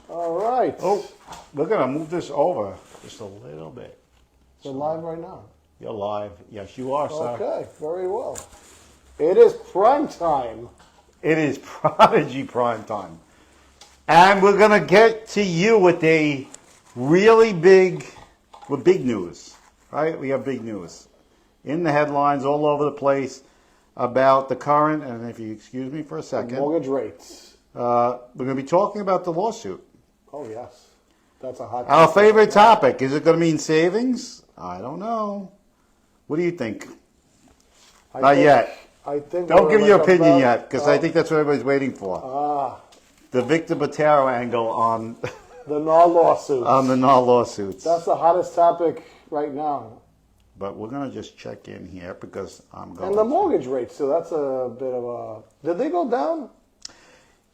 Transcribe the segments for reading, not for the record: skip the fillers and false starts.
All right. Oh, we're going to move this over just a little bit. We're live right now. You're live. Yes, you are, sir. Okay, very well. It is prime time. It is Prodigy Prime Time. And we're going to get to you with a really big news, right? We have big news in the headlines all over the place about the current, and if you excuse me for a second. Mortgage rates. We're going to be talking about the lawsuit. Oh, yes. That's a hot topic. Our favorite topic. Is it going to mean savings? I don't know. What do you think? Not yet. I think Don't give your opinion yet, because I think that's what everybody's waiting for. The Victor Botero angle on the NAR lawsuits. On the NAR lawsuits. That's the hottest topic right now. But we're going to just check in here because I'm going. And the mortgage rates, too. That's a bit of a... Did they go down?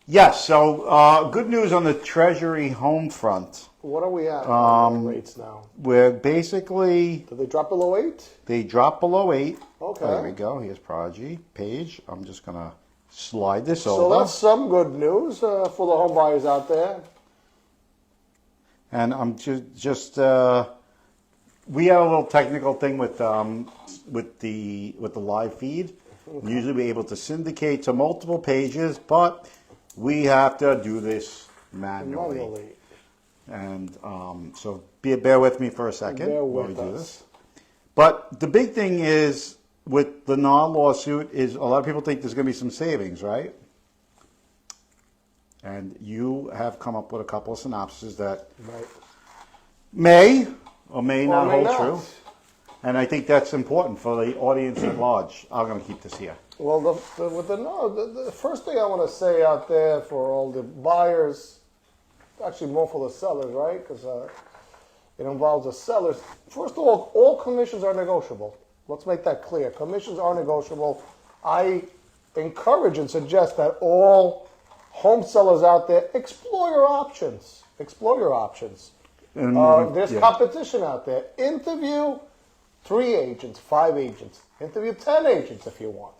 Yes. So good news on the Treasury home front. What are we at on rates now? We're basically... Did they drop below 8? They dropped below 8. Okay. There we go. Here's Prodigy page. I'm just going to slide this over. So that's some good news for the home buyers out there. And I'm just we have a little technical thing with the live feed. Usually we're able to syndicate to multiple pages, but we have to do this manually. And so bear with me for a second while we do this. But the big thing is with the NAR lawsuit is a lot of people think there's going to be some savings, right? And you have come up with a couple of synopses that may or may not hold true. And I think that's important for the audience at large. I'm going to keep this here. Well, the first thing I want to say out there for all the buyers, actually more for the sellers, right? Because it involves the sellers. First of all commissions are negotiable. Let's make that clear. Commissions are negotiable. I encourage and suggest that all home sellers out there explore your options. Explore your options. There's competition out there. Interview 3 agents, 5 agents. Interview 10 agents if you want.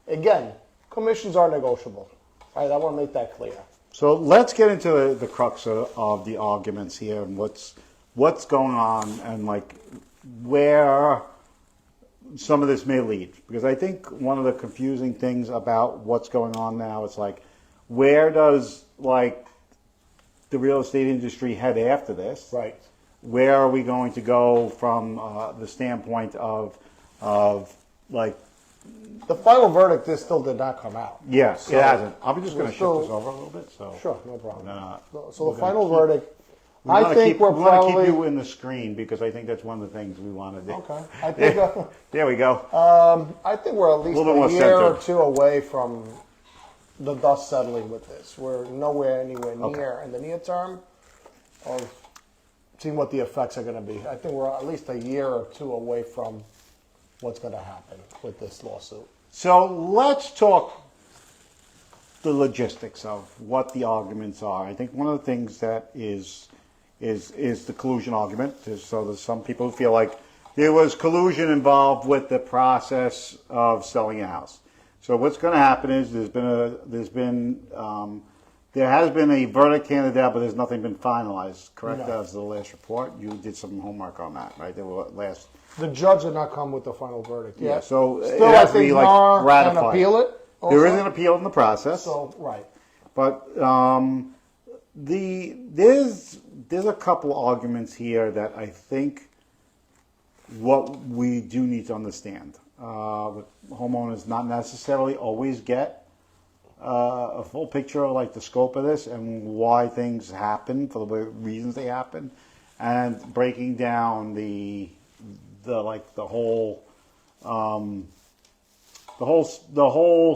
Again, commissions are negotiable. All right, I want to make that clear. So let's get into the crux of the arguments here and what's going on and like where some of this may lead. Because I think one of the confusing things about what's going on now is like, where does like the real estate industry head after this? Right. Where are we going to go from the standpoint of like... The final verdict still did not come out. Yes, so it hasn't. I'm just going to shift this over a little bit. So sure, no problem. So the final verdict, I think we want to keep you in the screen because I think that's one of the things we want to do. Okay. I think, there we go. I think we're at least a year or two away from the dust settling with this. We're anywhere near in the near term of seeing what the effects are going to be. I think we're at least a year or two away from what's going to happen with this lawsuit. So let's talk the logistics of what the arguments are. I think one of the things that is the collusion argument. So there's some people who feel like there was collusion involved with the process of selling a house. So what's going to happen is there has been a verdict handed down, but there's nothing been finalized. Correct? No. That was the last report. You did some homework on that, right? The judge did not come with the final verdict yet. Yeah, so still, I think NAR can appeal it. Also. There is an appeal in the process. So right. But there's a couple arguments here that I think what we do need to understand. Homeowners not necessarily always get a full picture of like the scope of this and why things happen for the reasons they happen, and breaking down the whole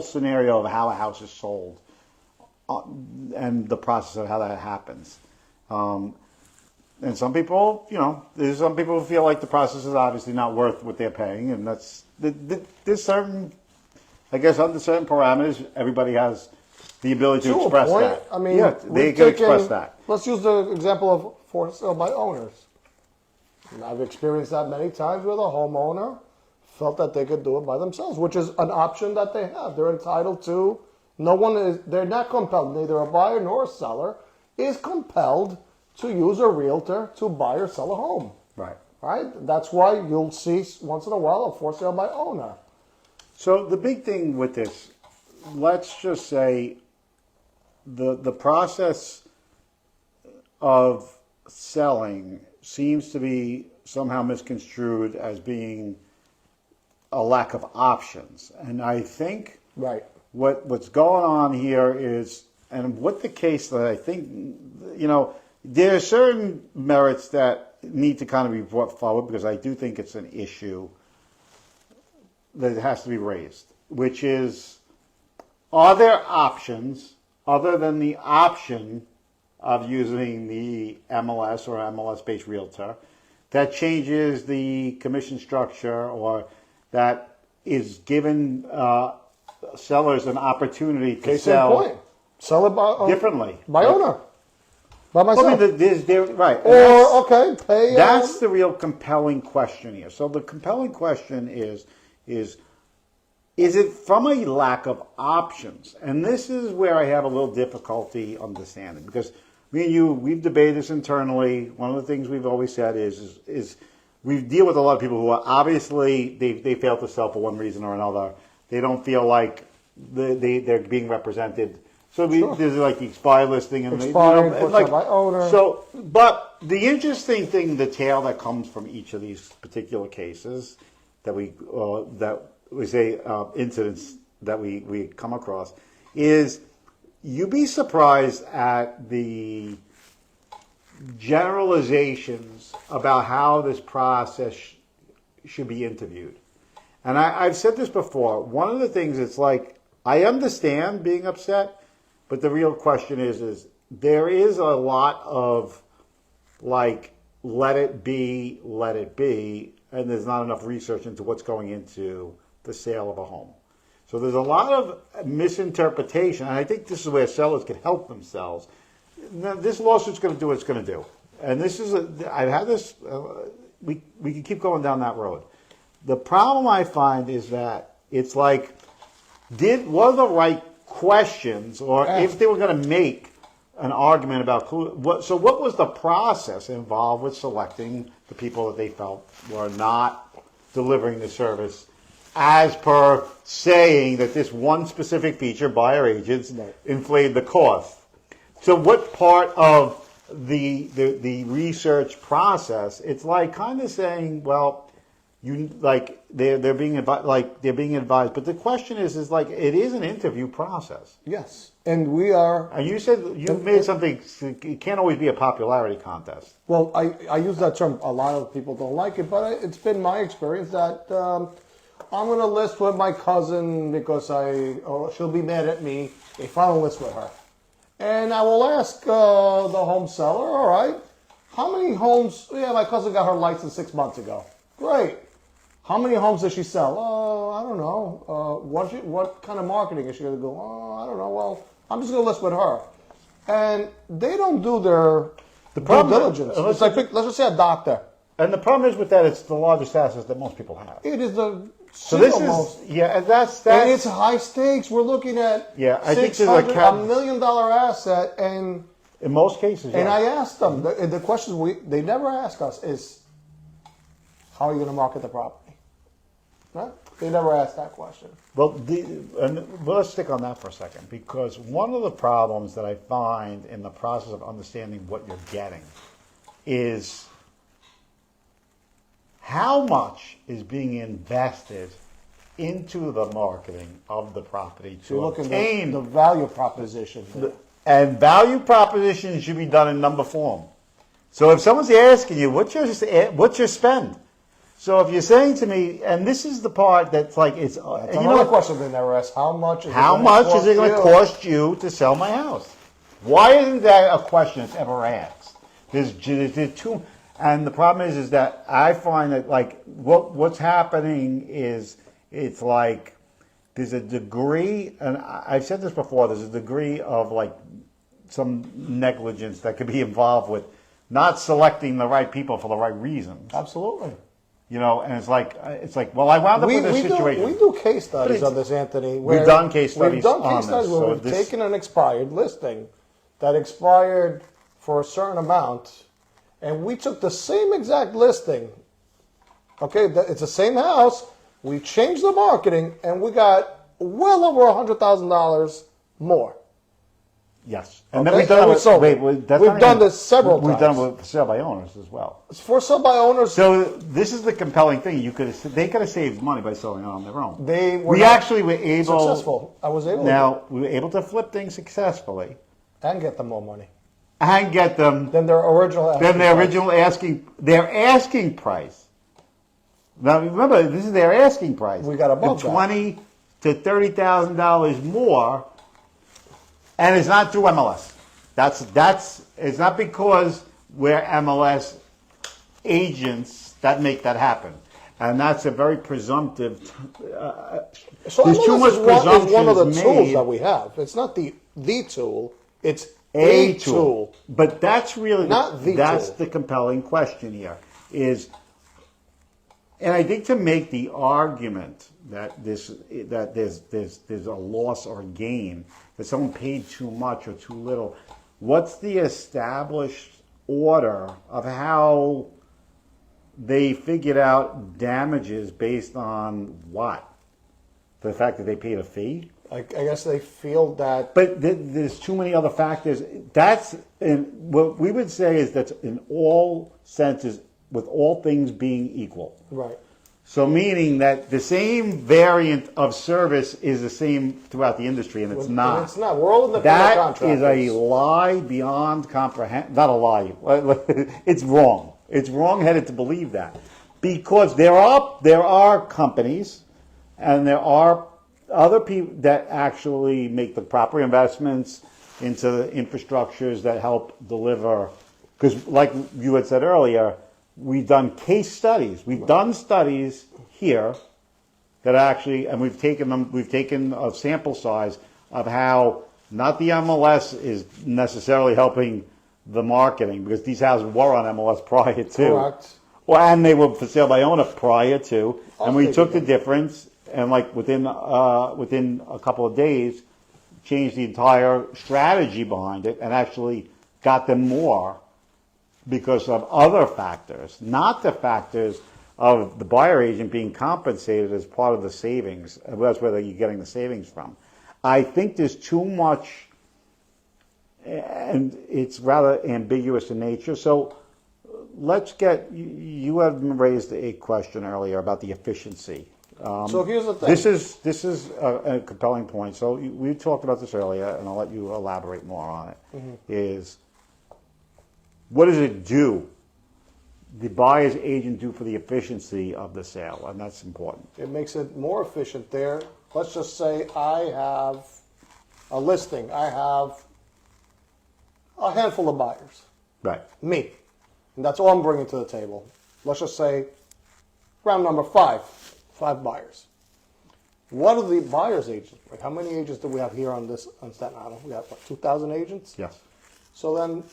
scenario of how a house is sold and the process of how that happens. And some people, there's some people who feel like the process is obviously not worth what they're paying, and there's certain, I guess, under certain parameters, everybody has the ability to express that. I mean, they can express that. Let's use the example of for sale by owners. And I've experienced that many times where the homeowner felt that they could do it by themselves, which is an option that they have. They're entitled to. They're not compelled, neither a buyer nor a seller is compelled to use a realtor to buy or sell a home. Right. Right? That's why you'll see once in a while a for sale by owner. So the big thing with this, let's just say the process of selling seems to be somehow misconstrued as being a lack of options. And I think Right. what's going on here is, and what the case that I think, there are certain merits that need to kind of be brought forward, because I do think it's an issue that has to be raised, which is, are there options other than the option of using the MLS or MLS-based realtor that changes the commission structure, or that is given sellers an opportunity to Case in sell point. Sell it by differently. By owner. By myself. Right. Or, okay, pay. That's the real compelling question here. So the compelling question is it from a lack of options? And this is where I have a little difficulty understanding, because me and you, we've debated this internally. One of the things we've always said is we deal with a lot of people who are obviously, they fail to sell for one reason or another. They don't feel like they're being represented. So there's like the expired listing and expired, by owner. So, but the interesting thing, the tale that comes from each of these particular cases that we say incidents that we come across, is you'd be surprised at the generalizations about how this process should be interviewed. And I've said this before. One of the things, it's like, I understand being upset, but the real question is there is a lot of like, let it be, and there's not enough research into what's going into the sale of a home. So there's a lot of misinterpretation, and I think this is where sellers can help themselves. Now, this lawsuit's going to do what it's going to do. And this is, I've had this, we can keep going down that road. The problem I find is that it's like, what are the right questions, or if they were going to make an argument about what was the process involved with selecting the people that they felt were not delivering the service as per saying that this one specific feature, buyer agents, inflated the cost. So what part of the research process, it's like kind of saying, well, they're being advised, but the question is like, it is an interview process. Yes, and we are. And you said made something. It can't always be a popularity contest. Well, I use that term. A lot of people don't like it, but it's been my experience that I'm going to list with my cousin because she'll be mad at me if I don't list with her, and I will ask the home seller, all right, how many homes? Yeah, my cousin got her license 6 months ago. Great. How many homes does she sell? I don't know. What kind of marketing is she going to do? I don't know. Well, I'm just going to list with her. And they don't do their due diligence. It's like, let's just say a doctor. And the problem is with that, it's the largest asset that most people have. It is the so this is and that's and it's high stakes. We're looking at I think there's $1 million asset, and in most cases. And I asked them the question they never ask us is, how are you going to market the property? Right? They never ask that question. Well, let's stick on that for a second, because one of the problems that I find in the process of understanding what you're getting is how much is being invested into the marketing of the property to obtain the value proposition. And value proposition should be done in number form. So if someone's asking you, what's your spend? So if you're saying to me, and this is the part that's like, it's another question they never ask. How much is it going to cost you to sell my house? Why isn't that a question that's ever asked? There's two, and the problem is that I find that like what's happening is it's like there's a degree, and I've said this before. There's a degree of like some negligence that could be involved with not selecting the right people for the right reasons. Absolutely. And it's like, well, I wound up in this situation. We do case studies on this, Anthony. We've done case studies on this. Where we've taken an expired listing that expired for a certain amount, and we took the same exact listing. Okay, it's the same house. We changed the marketing, and we got well over $100,000 more. Yes, and Okay, then we've done and we it. sold it. We've done this several We've times. done it with sale by owners as well. It's for sale by owners. So this is the compelling thing. They could have saved money by selling it on their own. We actually were able successful. I was able. Now we were able to flip things successfully and get them more money and get them than their original. Their asking price. Now remember, this is their asking price. We got above that. $20,000 to $30,000 more, and it's not through MLS. It's not because we're MLS agents that make that happen, and that's a very presumptive. So there's too much presumption is one of the made. tools that we have. It's not the tool. It's a tool. But that's really Not the that's tool. the compelling question here is, and I think to make the argument that there's a loss or a gain, that someone paid too much or too little. What's the established order of how they figured out damages based on what? The fact that they paid a fee? I guess they feel that. But there's too many other factors. What we would say is that in all senses, with all things being equal. Right. So meaning that the same variant of service is the same throughout the industry, and it's not. And it's not. We're all independent That contractors. is a lie beyond comprehension. Not a lie. It's wrong. It's wrong-headed to believe that, because there are companies, and there are other people that actually make the proper investments into the infrastructures that help deliver. Because, like you had said earlier, we've done case studies. We've done studies here that actually, and we've taken a sample size of how not the MLS is necessarily helping the marketing, because these houses were on MLS prior to. Correct. Well, and they were for sale by owner prior to, and we took the difference, and like within a couple of days, changed the entire strategy behind it, and actually got them more because of other factors, not the factors of the buyer agent being compensated as part of the savings. That's where you're getting the savings from. I think there's too much, and it's rather ambiguous in nature. So let's get, you had raised a question earlier about the efficiency. So here's the thing. This is a compelling point. So we talked about this earlier, and I'll let you elaborate more on it. Is what does it do? The buyer's agent do for the efficiency of the sale, and that's important. It makes it more efficient there. Let's just say I have a listing. I have a handful of buyers. Right. Me. And that's all I'm bringing to the table. Let's just say round number 5 buyers. What do the buyer's agents bring? How many agents do we have here on Staten Island? We have, what, 2,000 agents? Yes. So then,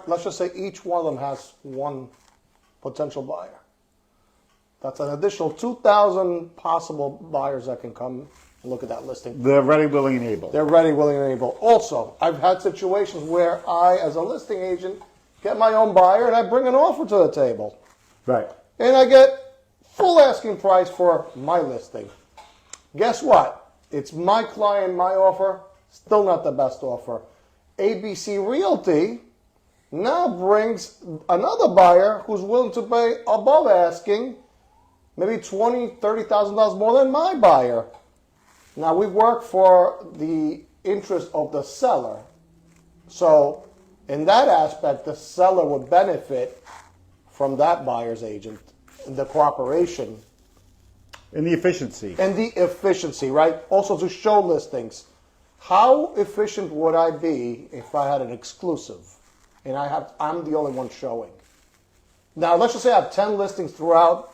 let's just say each one of them has one potential buyer. That's an additional 2,000 possible buyers that can come and look at that listing. They're ready, willing, and able. They're ready, willing, and able. Also, I've had situations where I, as a listing agent, get my own buyer and I bring an offer to the table. Right. And I get full asking price for my listing. Guess what? It's my client, my offer, still not the best offer. ABC Realty now brings another buyer who's willing to pay above asking, maybe $20,000, $30,000 more than my buyer. Now we work for the interest of the seller. So in that aspect, the seller would benefit from that buyer's agent, the cooperation. And the efficiency. And the efficiency, right? Also to show listings. How efficient would I be if I had an exclusive and I'm the only one showing? Now, let's just say I have 10 listings throughout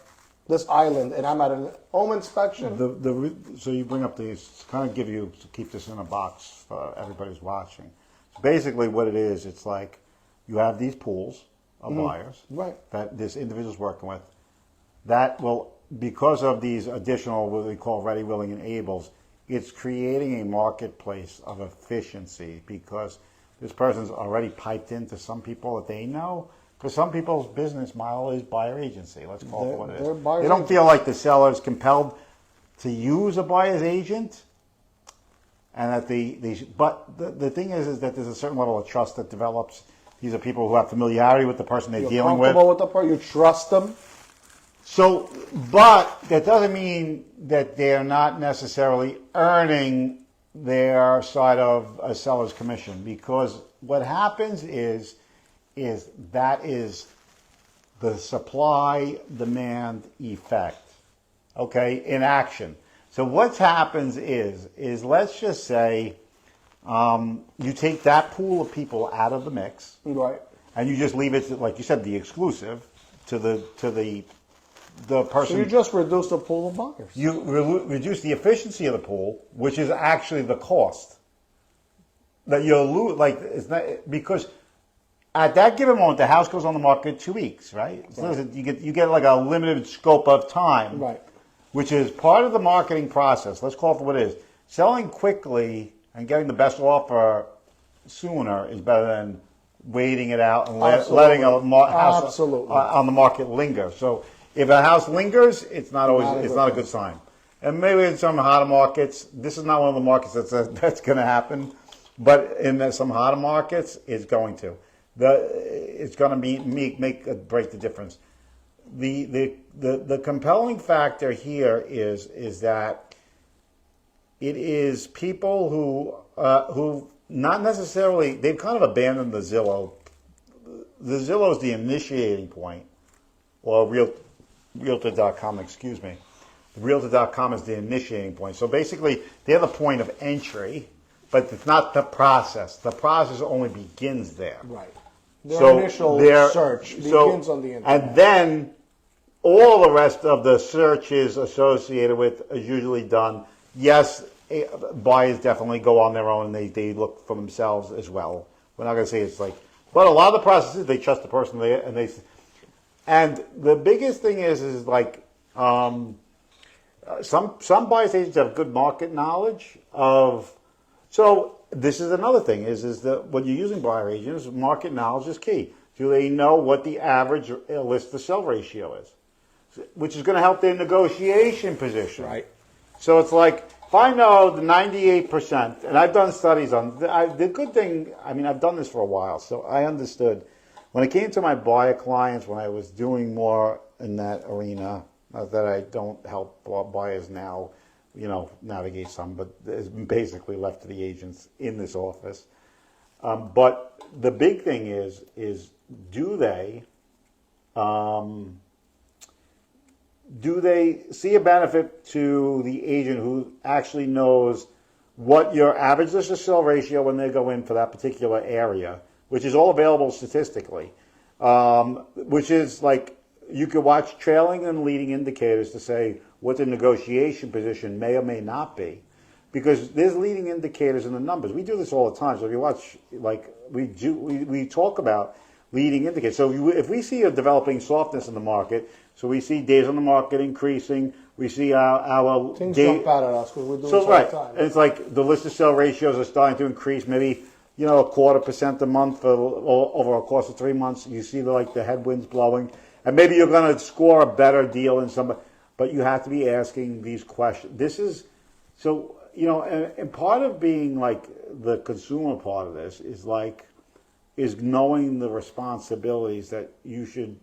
this island and I'm at a home inspection. So you bring up these, kind of keep this in a box for everybody who's watching. So basically what it is, it's like you have these pools of buyers that this individual's working with. That will, because of these additional, what we call ready, willing, and ables, it's creating a marketplace of efficiency, because this person's already piped into some people that they know. Because some people's business model is buyer agency. Let's call it what it is. They don't feel like the seller is compelled to use a buyer's agent, and that but the thing is that there's a certain level of trust that develops. These are people who have familiarity with the person they're dealing with. You're comfortable with the person. You trust them. So, but that doesn't mean that they're not necessarily earning their side of a seller's commission, because what happens is that is the supply-demand effect, okay, in action. So what happens is let's just say you take that pool of people out of the mix, right, and you just leave it, like you said, the exclusive to the person. So you just reduce the pool of buyers. You reduce the efficiency of the pool, which is actually the cost that you'll lose. Like, it's not, because at that given moment, the house goes on the market 2 weeks, right? So right. you get like a limited scope of time, right, which is part of the marketing process. Let's call it for what it is. Selling quickly and getting the best offer sooner is better than waiting it out and letting a house on the market linger. So if a house lingers, it's not a good sign. And maybe in some hotter markets, this is not one of the markets that's going to happen, but in some hotter markets, it's going to. It's going to break the difference. The compelling factor here is that it is people who not necessarily, they've kind of abandoned the Zillow. The Zillow is the initiating point, or Realtor.com, excuse me. Realtor.com is the initiating point. So basically, they're the point of entry, but it's not the process. The process only begins there. Right. Their initial search begins on the internet. And then all the rest of the searches associated with is usually done. Yes, buyers definitely go on their own and they look for themselves as well. We're not going to say it's like, but a lot of the processes, they trust the person and the biggest thing is like some buyers agents have good market knowledge of. So this is another thing is that when you're using buyer agents, market knowledge is key. Do they know what the average list to sell ratio is, which is going to help their negotiation position? Right. So it's like, if I know the 98%, and I've done studies on the good thing. I mean, I've done this for a while, so I understood. When it came to my buyer clients, when I was doing more in that arena, not that I don't help buyers now, navigate some, but it's basically left to the agents in this office. But the big thing is do they see a benefit to the agent who actually knows what your average list to sell ratio when they go in for that particular area, which is all available statistically, which is like you could watch trailing and leading indicators to say what the negotiation position may or may not be, because there's leading indicators in the numbers. We do this all the time. So if you watch, like we talk about leading indicators. So if we see a developing softness in the market, so we see days on the market increasing, we see our things jump out at us because we're doing this all the time. And it's like the list to sell ratios are starting to increase, maybe 0.25% a month over a course of 3 months. You see the headwinds blowing, and maybe you're going to score a better deal in some. But you have to be asking these questions. This is so and part of being like the consumer part of this is knowing the responsibilities that you should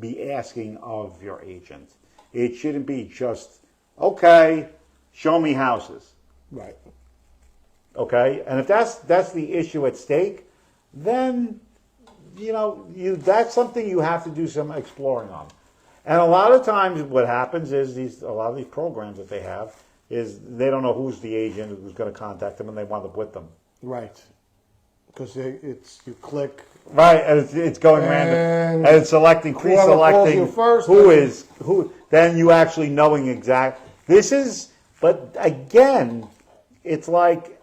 be asking of your agent. It shouldn't be just, okay, show me houses. Right. Okay? And if that's the issue at stake, then that's something you have to do some exploring on. And a lot of times what happens is a lot of these programs that they have is they don't know who's the agent who's going to contact them, and they wind up with them. Right. Because you click. Right, and it's going random, and it's selecting, pre-selecting who. Then you actually knowing but again, it's like,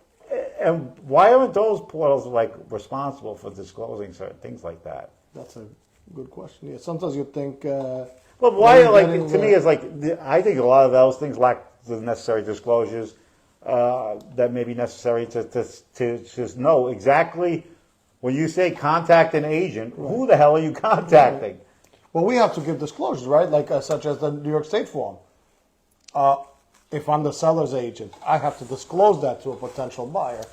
and why aren't those portals responsible for disclosing certain things like that? That's a good question. Yeah, sometimes you think. Well, why? To me, it's I think a lot of those things lack the necessary disclosures that may be necessary to just know exactly When you say contact an agent, who the hell are you contacting? Well, we have to give disclosures, right? Like such as the New York State form. If I'm the seller's agent, I have to disclose that to a potential buyer.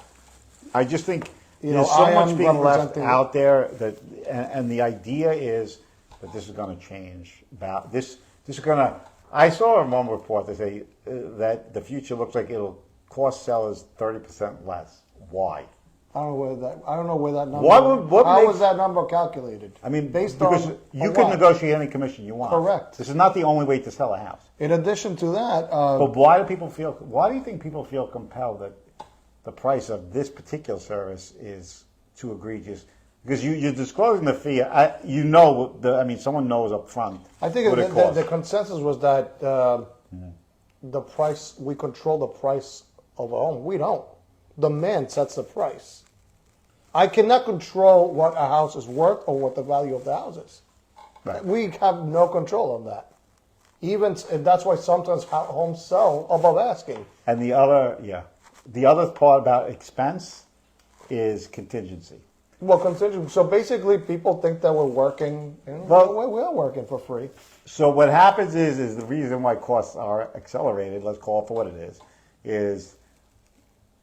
I just think You there's know, so I much am being left representing- out there that, and the idea is that this is going to change. About this is going to. I saw in one report that say that the future looks like it'll cost sellers 30% less. Why? I don't know where that number. How was that number calculated? I mean, based because on you a can what? negotiate any commission you want. Correct. This is not the only way to sell a house. In addition to that, But why do you think people feel compelled that the price of this particular service is too egregious? Because you're disclosing the fee. Someone knows up front I think what it costs. the consensus was that the price, we control the price of a home. We don't. The man sets the price. I cannot control what a house is worth or what the value of the house is. Right. We have no control of that. And that's why sometimes homes sell above asking. And the other part about expense is contingency. Well, contingent. So basically, people think that we're working. Well, we are working for free. So what happens is the reason why costs are accelerated, let's call it for what it is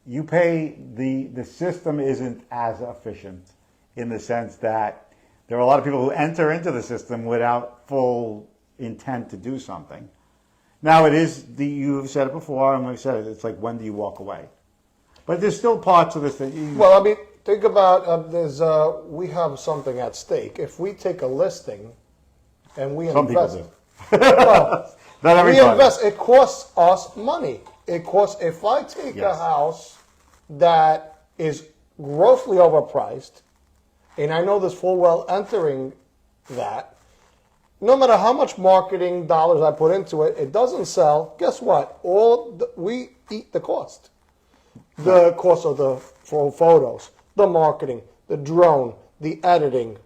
you pay, the system isn't as efficient in the sense that there are a lot of people who enter into the system without full intent to do something. Now it is, you've said it before, and we've said it, it's like, when do you walk away? But there's still parts of this that you... Well, I mean, think about, we have something at stake. If we take a listing and we Some invest... people do. Well, Not everybody. we invest, it costs us money. If I take a Yes. house that is grossly overpriced, and I know this full well entering that, no matter how much marketing dollars I put into it, it doesn't sell. Guess what? We eat the cost. The cost of the photos, the marketing, the drone, the editing,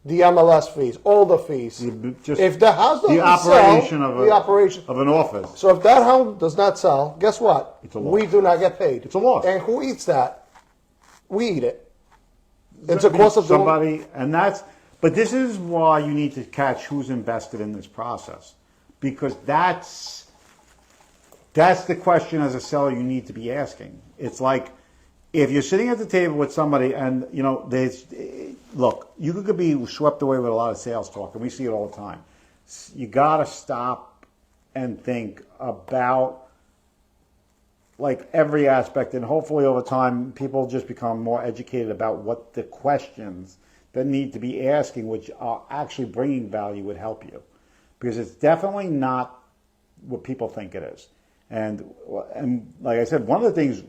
the MLS fees, all the fees. Just if the house doesn't the operation sell, of the operation of an office. So if that home does not sell, guess what? It's a loss. We do not get paid. It's a loss. And who eats that? We eat it. It's a cost of doing. Somebody, but this is why you need to catch who's invested in this process, because that's the question as a seller you need to be asking. It's like, if you're sitting at the table with somebody and, look, you could be swept away with a lot of sales talk, and we see it all the time. You got to stop and think about, like, every aspect, and hopefully over time people just become more educated about what the questions that need to be asking, which are actually bringing value, would help you. Because it's definitely not what people think it is. And like I said, one of the things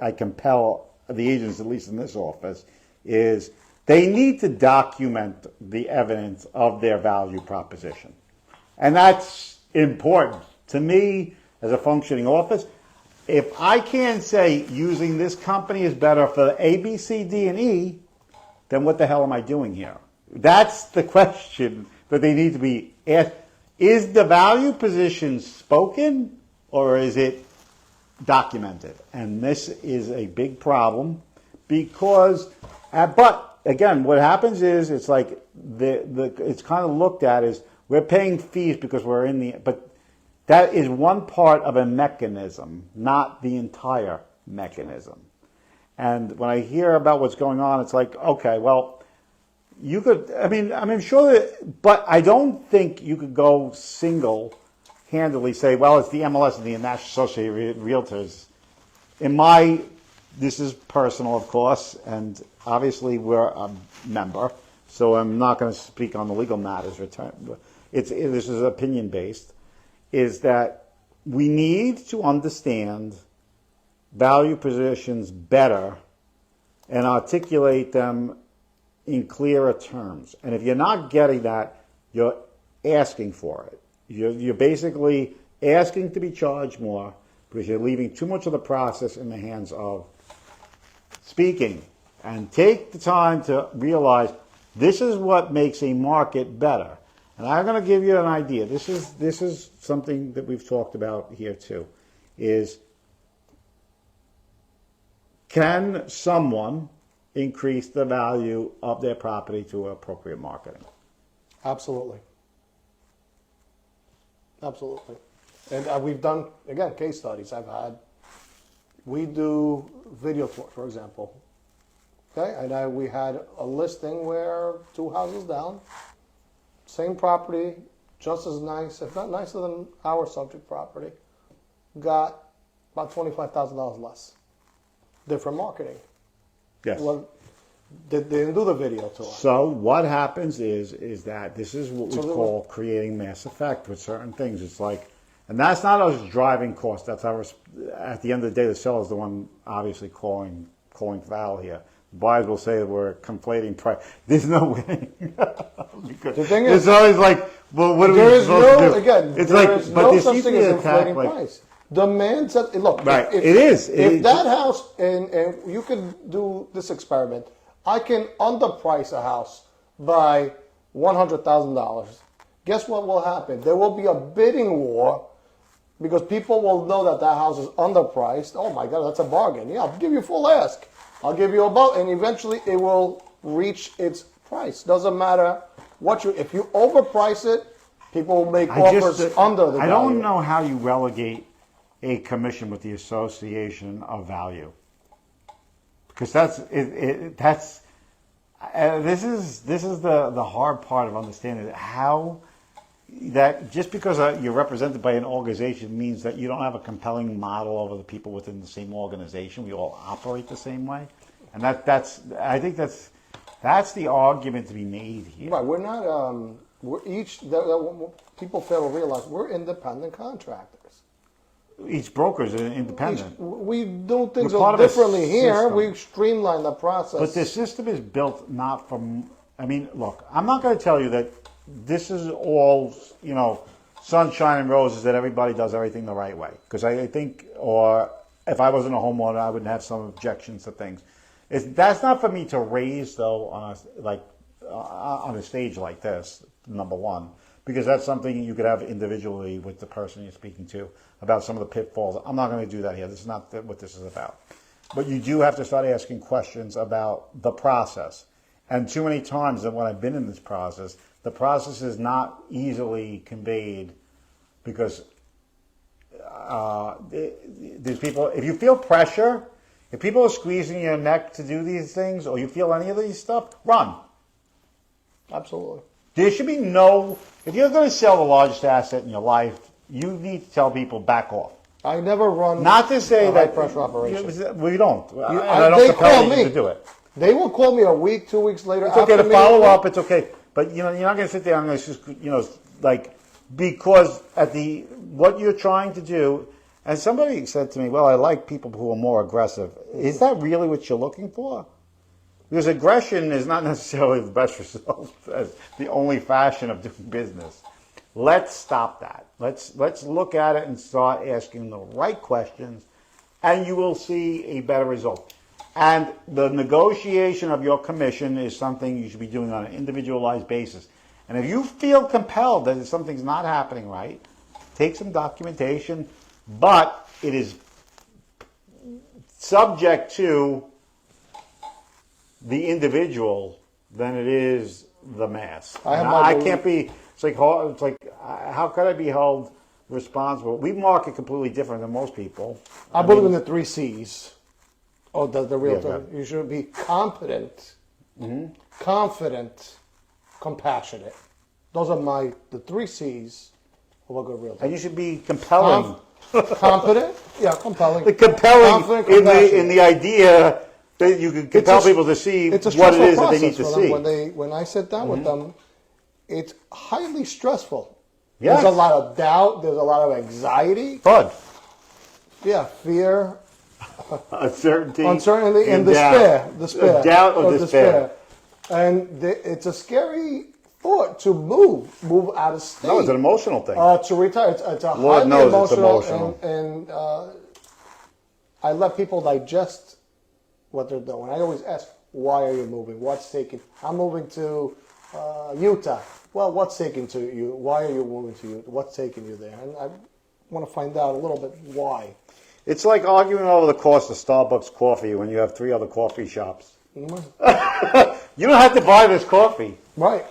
I compel the agents, at least in this office, is they need to document the evidence of their value proposition. And that's important. To me, as a functioning office, if I can't say using this company is better for A, B, C, D, and E, then what the hell am I doing here? That's the question that they need to be asked. Is the value position spoken, or is it documented? And this is a big problem because, but again, what happens is it's like it's kind of looked at as we're paying fees because we're but that is one part of a mechanism, not the entire mechanism. And when I hear about what's going on, it's like, okay, well, you could, I'm sure that, but I don't think you could go single-handedly say, well, it's the MLS and the National Associated Realtors. This is personal, of course, and obviously we're a member, so I'm not going to speak on the legal matters. This is opinion-based, is that we need to understand value positions better and articulate them in clearer terms. And if you're not getting that, you're asking for it. You're basically asking to be charged more because you're leaving too much of the process in the hands of speaking. And take the time to realize this is what makes a market better. And I'm going to give you an idea. This is something that we've talked about here too, is can someone increase the value of their property to appropriate marketing. Absolutely. Absolutely. And we've done, again, case studies. We do video tour, for example. Okay, and we had a listing where 2 houses down, same property, just as nice, if not nicer than our subject property, got about $25,000 less. Different marketing. Yes. Well, they didn't do the video tour. So what happens is that this is what we So call creating mass effect with certain things. It's like, and that's not us driving costs. That's our, at the end of the day, the seller's the one obviously calling foul here. Buyers will say that we're conflating price. There's no way. The thing is, it's always like, well, what are there we is supposed to no, do? again, It's there like, is but no there such seems to thing be as an attack, inflating like, price. Demand says, look, right, if, it is. If that house, and you can do this experiment, I can underprice a house by $100,000. Guess what will happen? There will be a bidding war because people will know that that house is underpriced. Oh my God, that's a bargain. Yeah, I'll give you full ask. I'll give you about, and eventually it will reach its price. Doesn't matter what if you overprice it, people will make offers under the value. I don't know how you relegate a commission with the association of value, because this is the hard part of understanding how that just because you're represented by an organization means that you don't have a compelling model over the people within the same organization. We all operate the same way, and I think that's the argument to be made here. Right, we're not. We're each. People fail to realize we're independent contractors. Each broker is independent. We do things We're part of a differently here. system. We streamline the process. But the system is built not from. I mean, look, I'm not going to tell you that this is all, sunshine and roses, that everybody does everything the right way. Because I think, or if I wasn't a homeowner, I would have some objections to things. That's not for me to raise, though, on a stage like this, number one. Because that's something you could have individually with the person you're speaking to about some of the pitfalls. I'm not going to do that here. This is not what this is about. But you do have to start asking questions about the process. And too many times that when I've been in this process, the process is not easily conveyed because there's people, if you feel pressure, if people are squeezing your neck to do these things, or you feel any of these stuff, run. Absolutely. There should be if you're going to sell the largest asset in your life, you need to tell people back off. I never run. Not to say that high pressure operation. We don't. And I don't they compel call you me to do it. They will call me a week, 2 weeks later. It's okay to follow up. It's okay, but you're not going to sit there and just because what you're trying to do. And somebody said to me, "Well, I like people who are more aggressive." Is that really what you're looking for? Because aggression is not necessarily the best result as the only fashion of doing business. Let's stop that. Let's look at it and start asking the right questions, and you will see a better result. And the negotiation of your commission is something you should be doing on an individualized basis. And if you feel compelled that something's not happening right, take some documentation, but it is subject to the individual than it is the mass. I can't be. It's like how could I be held responsible? We market completely different than most people. I believe in the 3 C's. Oh, the realtor. Yeah. You should be confident, confident, compassionate. Those are the 3 C's of a good realtor. And you should be compelling. Confident, yeah, compelling. Compelling confident, in the idea that you can compel people to see what it is that they need to see. When I sit down with them, it's highly stressful. Yes. There's a lot of doubt. There's a lot of anxiety. Fun. Yeah, fear. Uncertainty. And despair. Despair. Doubt or despair. And it's a scary thought to move out of state. No, it's an emotional thing. To retire. It's a Lord highly knows it's emotional. emotional. And I let people digest what they're doing. I always ask, why are you moving? What's taking? I'm moving to Utah. Well, what's taking to you? Why are you moving to Utah? What's taking you there? And I want to find out a little bit why. It's like arguing over the cost of Starbucks coffee when you have 3 other coffee shops. You don't have to buy this coffee. Right.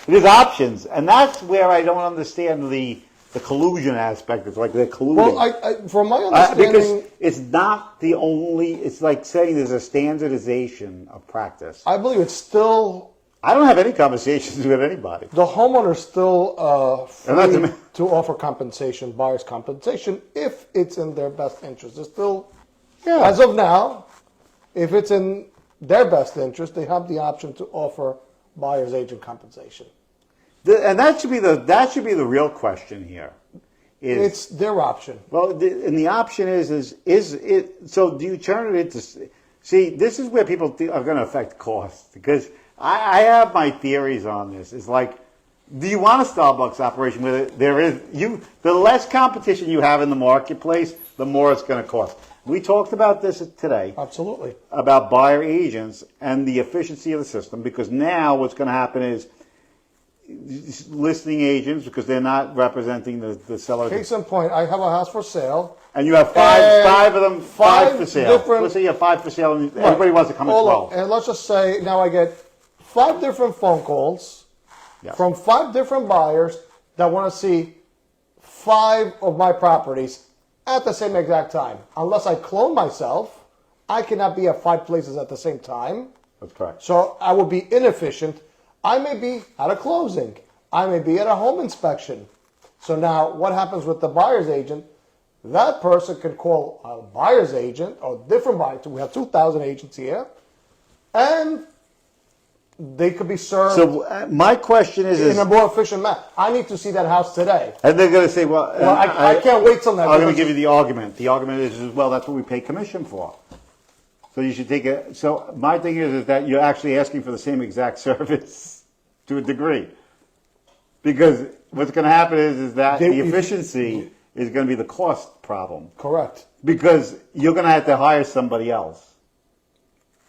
There's options, and that's where I don't understand the collusion aspect. It's like they're colluding. Well, from my understanding, because it's not the only. It's like saying there's a standardization of practice. I believe it's still. I don't have any conversations with anybody. The homeowner's still free me. to offer compensation, buyer's compensation, if it's in their best interest. It's still, Yeah. as of now, if it's in their best interest, they have the option to offer buyer's agent compensation. And that should be the real question here. It's their option. Well, and the option is it? So do you turn it into? See, this is where people are going to affect costs, because I have my theories on this. It's like, do you want a Starbucks operation where the less competition you have in the marketplace, the more it's going to cost. We talked about this today. Absolutely. About buyer agents and the efficiency of the system, because now what's going to happen is listing agents, because they're not representing the seller. Case in point, I have a house for sale. And you have five of them, five for sale. Let's say you have 5 for sale, and everybody wants to come at 12. And let's just say now I get 5 different phone calls from 5 different buyers that want to see 5 of my properties at the same exact time. Unless I clone myself, I cannot be at 5 places at the same time. That's correct. So I will be inefficient. I may be at a closing. I may be at a home inspection. So now what happens with the buyer's agent? That person can call a buyer's agent or different buyers. We have 2,000 agents here. And they could be served. So my question is in a more efficient manner. I need to see that house today. And they're going to say, well, I can't wait till now. I'm going to give you the argument. The argument is, well, that's what we pay commission for. So you should take it. So my thing is that you're actually asking for the same exact service to a degree. Because what's going to happen is that the efficiency is going to be the cost problem. Correct. Because you're going to have to hire somebody else.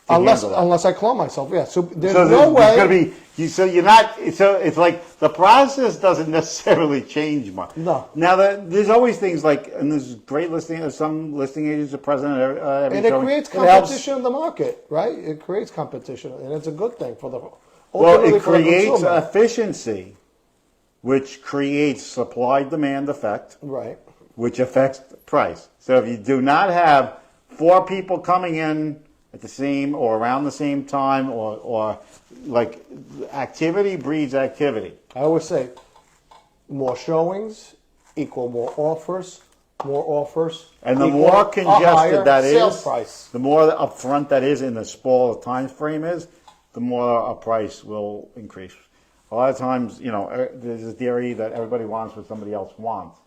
Unless I clone myself, yeah. So there's no way. Going to be, so you're not. So it's like the process doesn't necessarily change much. No. Now there's always things like, and there's great listing. Some listing agents are present at every and it showing. creates competition in the market, right? It creates competition, and it's a good thing for the. Well, it creates efficiency, which creates supply-demand effect, right? Which affects the price. So if you do not have 4 people coming in at the same or around the same time, or like activity breeds activity. I always say more showings equal more offers, and the more congested that is, price. The more upfront that is in the smaller time frame is, the more a price will increase. A lot of times, there's a theory that everybody wants what somebody else wants,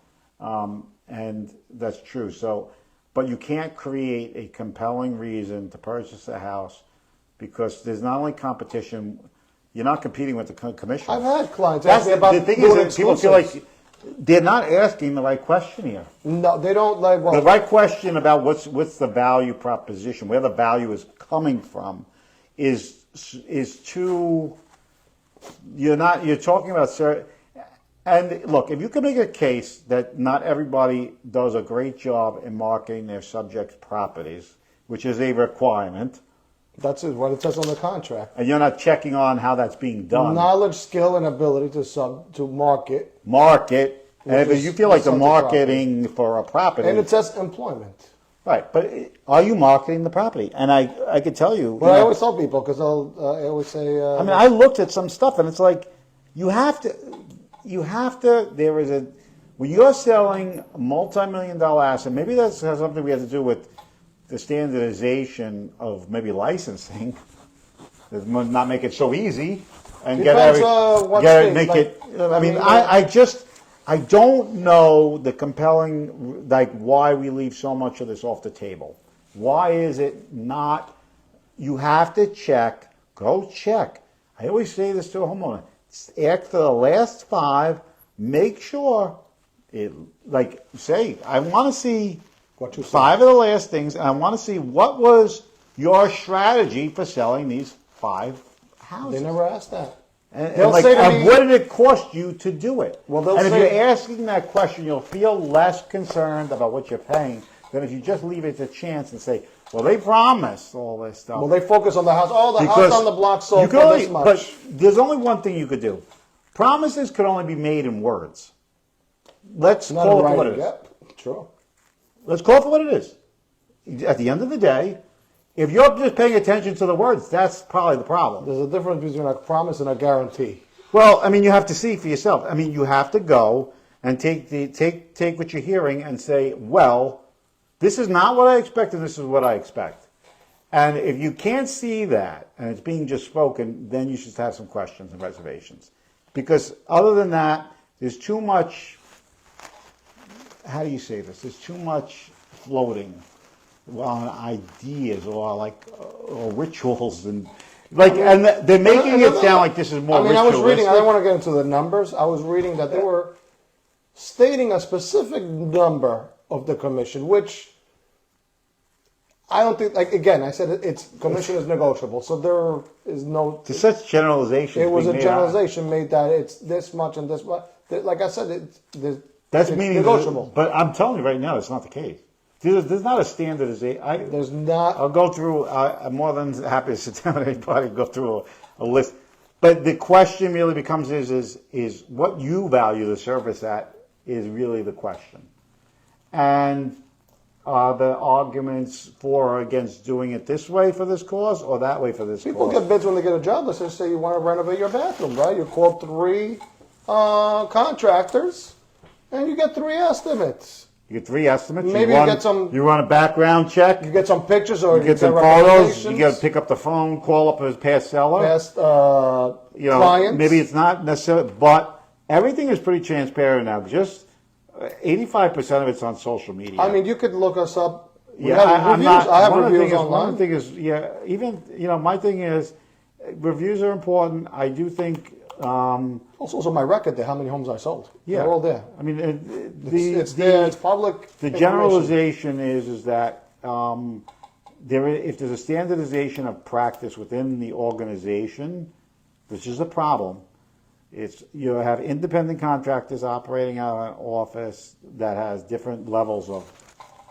and that's true. So. But you can't create a compelling reason to purchase a house, because there's not only competition, you're not competing with the commission. I've had clients ask me about the thing is that people feel like they're not asking the right question here. No, they don't like the right question about what's the value proposition, where the value is coming from, is too. You're talking about certain. And look, if you can make a case that not everybody does a great job in marketing their subject properties, which is a requirement. That's what it says on the contract. And you're not checking on how that's being done. Knowledge, skill, and ability to market. Market. And if you feel like the marketing for a property. And it says employment. Right, but are you marketing the property? And I could tell you. Well, I always tell people, because I always say. I looked at some stuff, and it's like, you have to, when you're selling a multi-million-dollar asset, maybe that has something we have to do with the standardization of maybe licensing, not make it so easy, and I don't know the compelling, like, why we leave so much of this off the table. Why is it not? You have to check. Go check. I always say this to a homeowner. After the last 5, make sure I want to see 5 of the last things, and I want to see what was your strategy for selling these 5 houses. They never asked that. And what did it cost you to do it? Well, if you're asking that question, you'll feel less concerned about what you're paying than if you just leave it to chance and say, Well, they promised all this stuff. Well, they focus on the house. Oh, the Because house on the block you sold could for only, this much. but there's only one thing you could do. Promises could only be made in words. Let's Not call in it for what it writing. is. Yep, true. Let's call it for what it is. At the end of the day, if you're just paying attention to the words, that's probably the problem. There's a difference between a promise and a guarantee. Well, I mean, you have to see for yourself. I mean, you have to go and take what you're hearing and say, well, this is not what I expected. This is what I expect. And if you can't see that and it's being just spoken, then you should have some questions and reservations. Because other than that, there's too much, how do you say this? There's too much floating on ideas or rituals and they're making it sound like this is more I was reading, I ritualistic. don't want to get into the numbers. I was reading that they were stating a specific number of the commission, which I don't think, again, I said commission is negotiable, so there is no... To such generalization. It was a generalization made that it's this much and this much. Like I said, That's it's meaning negotiable. But I'm telling you right now, it's not the case. There's not a standardization. There's not... I'll go through, I'm more than happy to sit down with anybody and go through a list. But the question really becomes is what you value the service at is really the question. And are the arguments for or against doing it this way for this cause or that way for this People cause? get bids when they get a job. Let's just say you want to renovate your bathroom, right? You call 3 contractors, and you get 3 estimates. You get 3 estimates. Maybe you get some... You run a background check. You get some pictures or You get some photos. You got to pick up the phone, call up his past seller. Past clients. Maybe it's not necessarily, but everything is pretty transparent now. Just 85% of it's on social media. I mean, you could look us up. We Yeah, have reviews. I have reviews online. One thing is, yeah, even, my thing is, reviews are important. I do think... also my record there, how many homes I sold. Yeah. They're all there. I mean, It's there, it's public The generalization is that if there's a standardization of practice within the organization, which is a problem, you have independent contractors operating out of an office that has different levels of.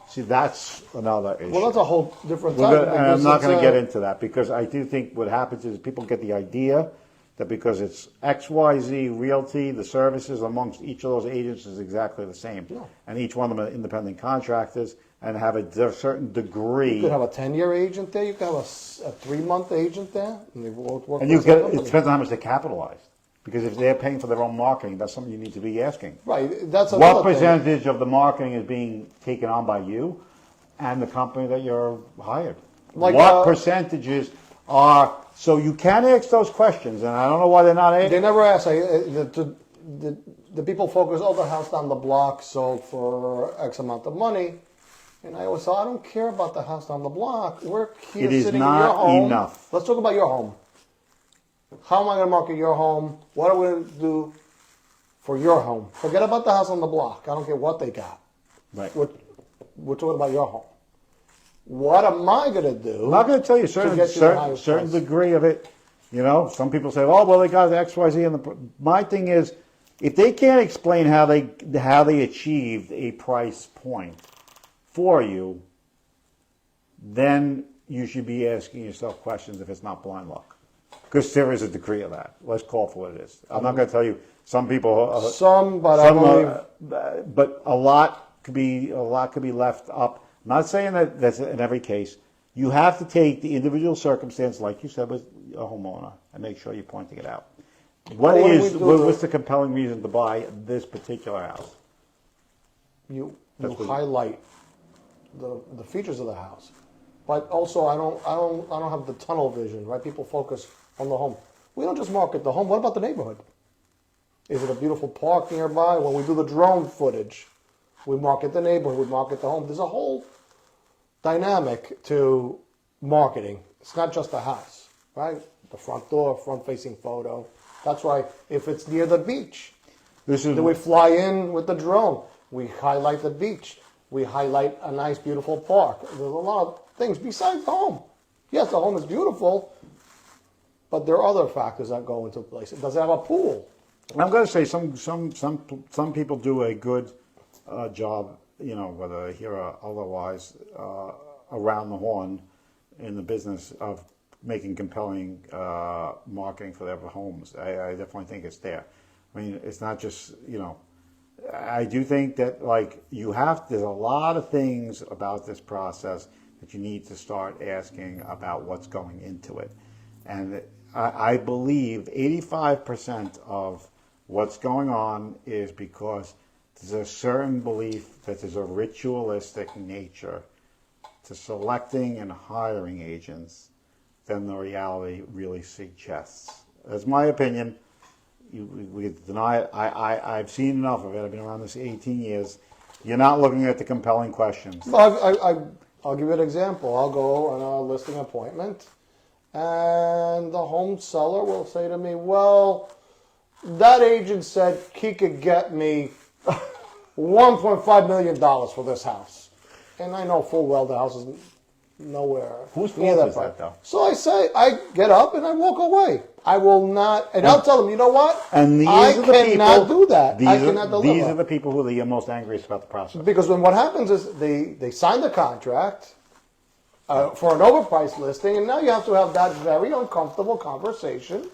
See, that's another issue. Well, that's a whole different topic. And I'm not going to get into that because I do think what happens is people get the idea that because it's XYZ Realty, the services amongst each of those agents is exactly the same. No. And each one of them are independent contractors and have a certain degree. You could have a 10-year agent there. You could have a 3-month agent there. And they both work And for the same it company. depends on how much they capitalize. Because if they're paying for their own marketing, that's something you need to be asking. Right. That's another What percentage of the marketing is being taken on by you and the company that you're hired? Like, what percentages are... So you can ask those questions, and I don't know why they're not asked. They never ask. The people focus, the house down the block sold for X amount of money. And I always say, I don't care about the house down the block. We're here It is sitting not in your home. enough. Let's talk about your home. How am I going to market your home? What are we going to do for your home? Forget about the house on the block. I don't care what they got. Right. We're talking about your home. What am I going to do? I'm not going to tell you to get you the highest certain price? degree of it. Some people say, "Oh, well, they got the XYZ." And my thing is, if they can't explain how they achieved a price point for you, then you should be asking yourself questions if it's not blind luck, because there is a degree of that. Let's call it for what it is. I'm not going to tell you. Some people, but a lot could be left up. I'm not saying that that's in every case. You have to take the individual circumstance, like you said, with a homeowner, and make sure you're pointing it out. What's the compelling reason to buy this particular house? You highlight the features of the house, but also I don't have the tunnel vision. Right? People focus on the home. We don't just market the home. What about the neighborhood? Is it a beautiful park nearby? When we do the drone footage, we market the neighborhood, we market the home. There's a whole dynamic to marketing. It's not just the house, right? The front door, front-facing photo. That's why if it's near the beach, then we fly in with the drone. We highlight the beach. We highlight a nice, beautiful park. There's a lot of things besides the home. Yes, the home is beautiful, but there are other factors that go into place. Does it have a pool? I'm going to say some people do a good job, whether here or otherwise, around the horn in the business of making compelling marketing for their homes. I definitely think it's there. I mean, it's not just, I do think that there's a lot of things about this process that you need to start asking about what's going into it. And I believe 85% of what's going on is because there's a certain belief that there's a ritualistic nature to selecting and hiring agents than the reality really suggests. That's my opinion. We could deny it. I've seen enough of it. I've been around this 18 years. You're not looking at the compelling questions. I'll give you an example. I'll go on a listing appointment, and the home seller will say to me, well, that agent said he could get me $1.5 million for this house. And I know full well the house is nowhere. Whose near fault is price. that, though? So I get up and I walk away. I will not, and I'll tell them, you know what? And I cannot do that. I cannot deliver. These are the people who are most angriest about the process. Because when what happens is they sign the contract for an overpriced listing, and now you have to have that very uncomfortable conversation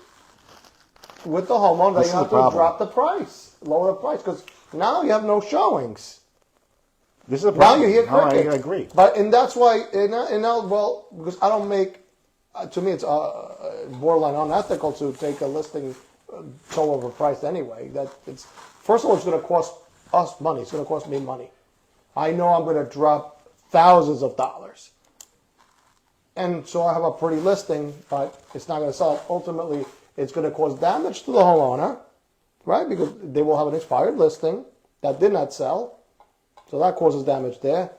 with the homeowner that you have to drop the price, lower the price, because now you have no showings. This is a problem. Now you hear crickets. I agree. And that's why, well, because I don't make, to me it's borderline unethical to take a listing so overpriced anyway. First of all, it's going to cost us money. It's going to cost me money. I know I'm going to drop thousands of dollars. And so I have a pretty listing, but it's not going to sell. Ultimately, it's going to cause damage to the homeowner, right? Because they will have an expired listing that did not sell. So that causes damage there.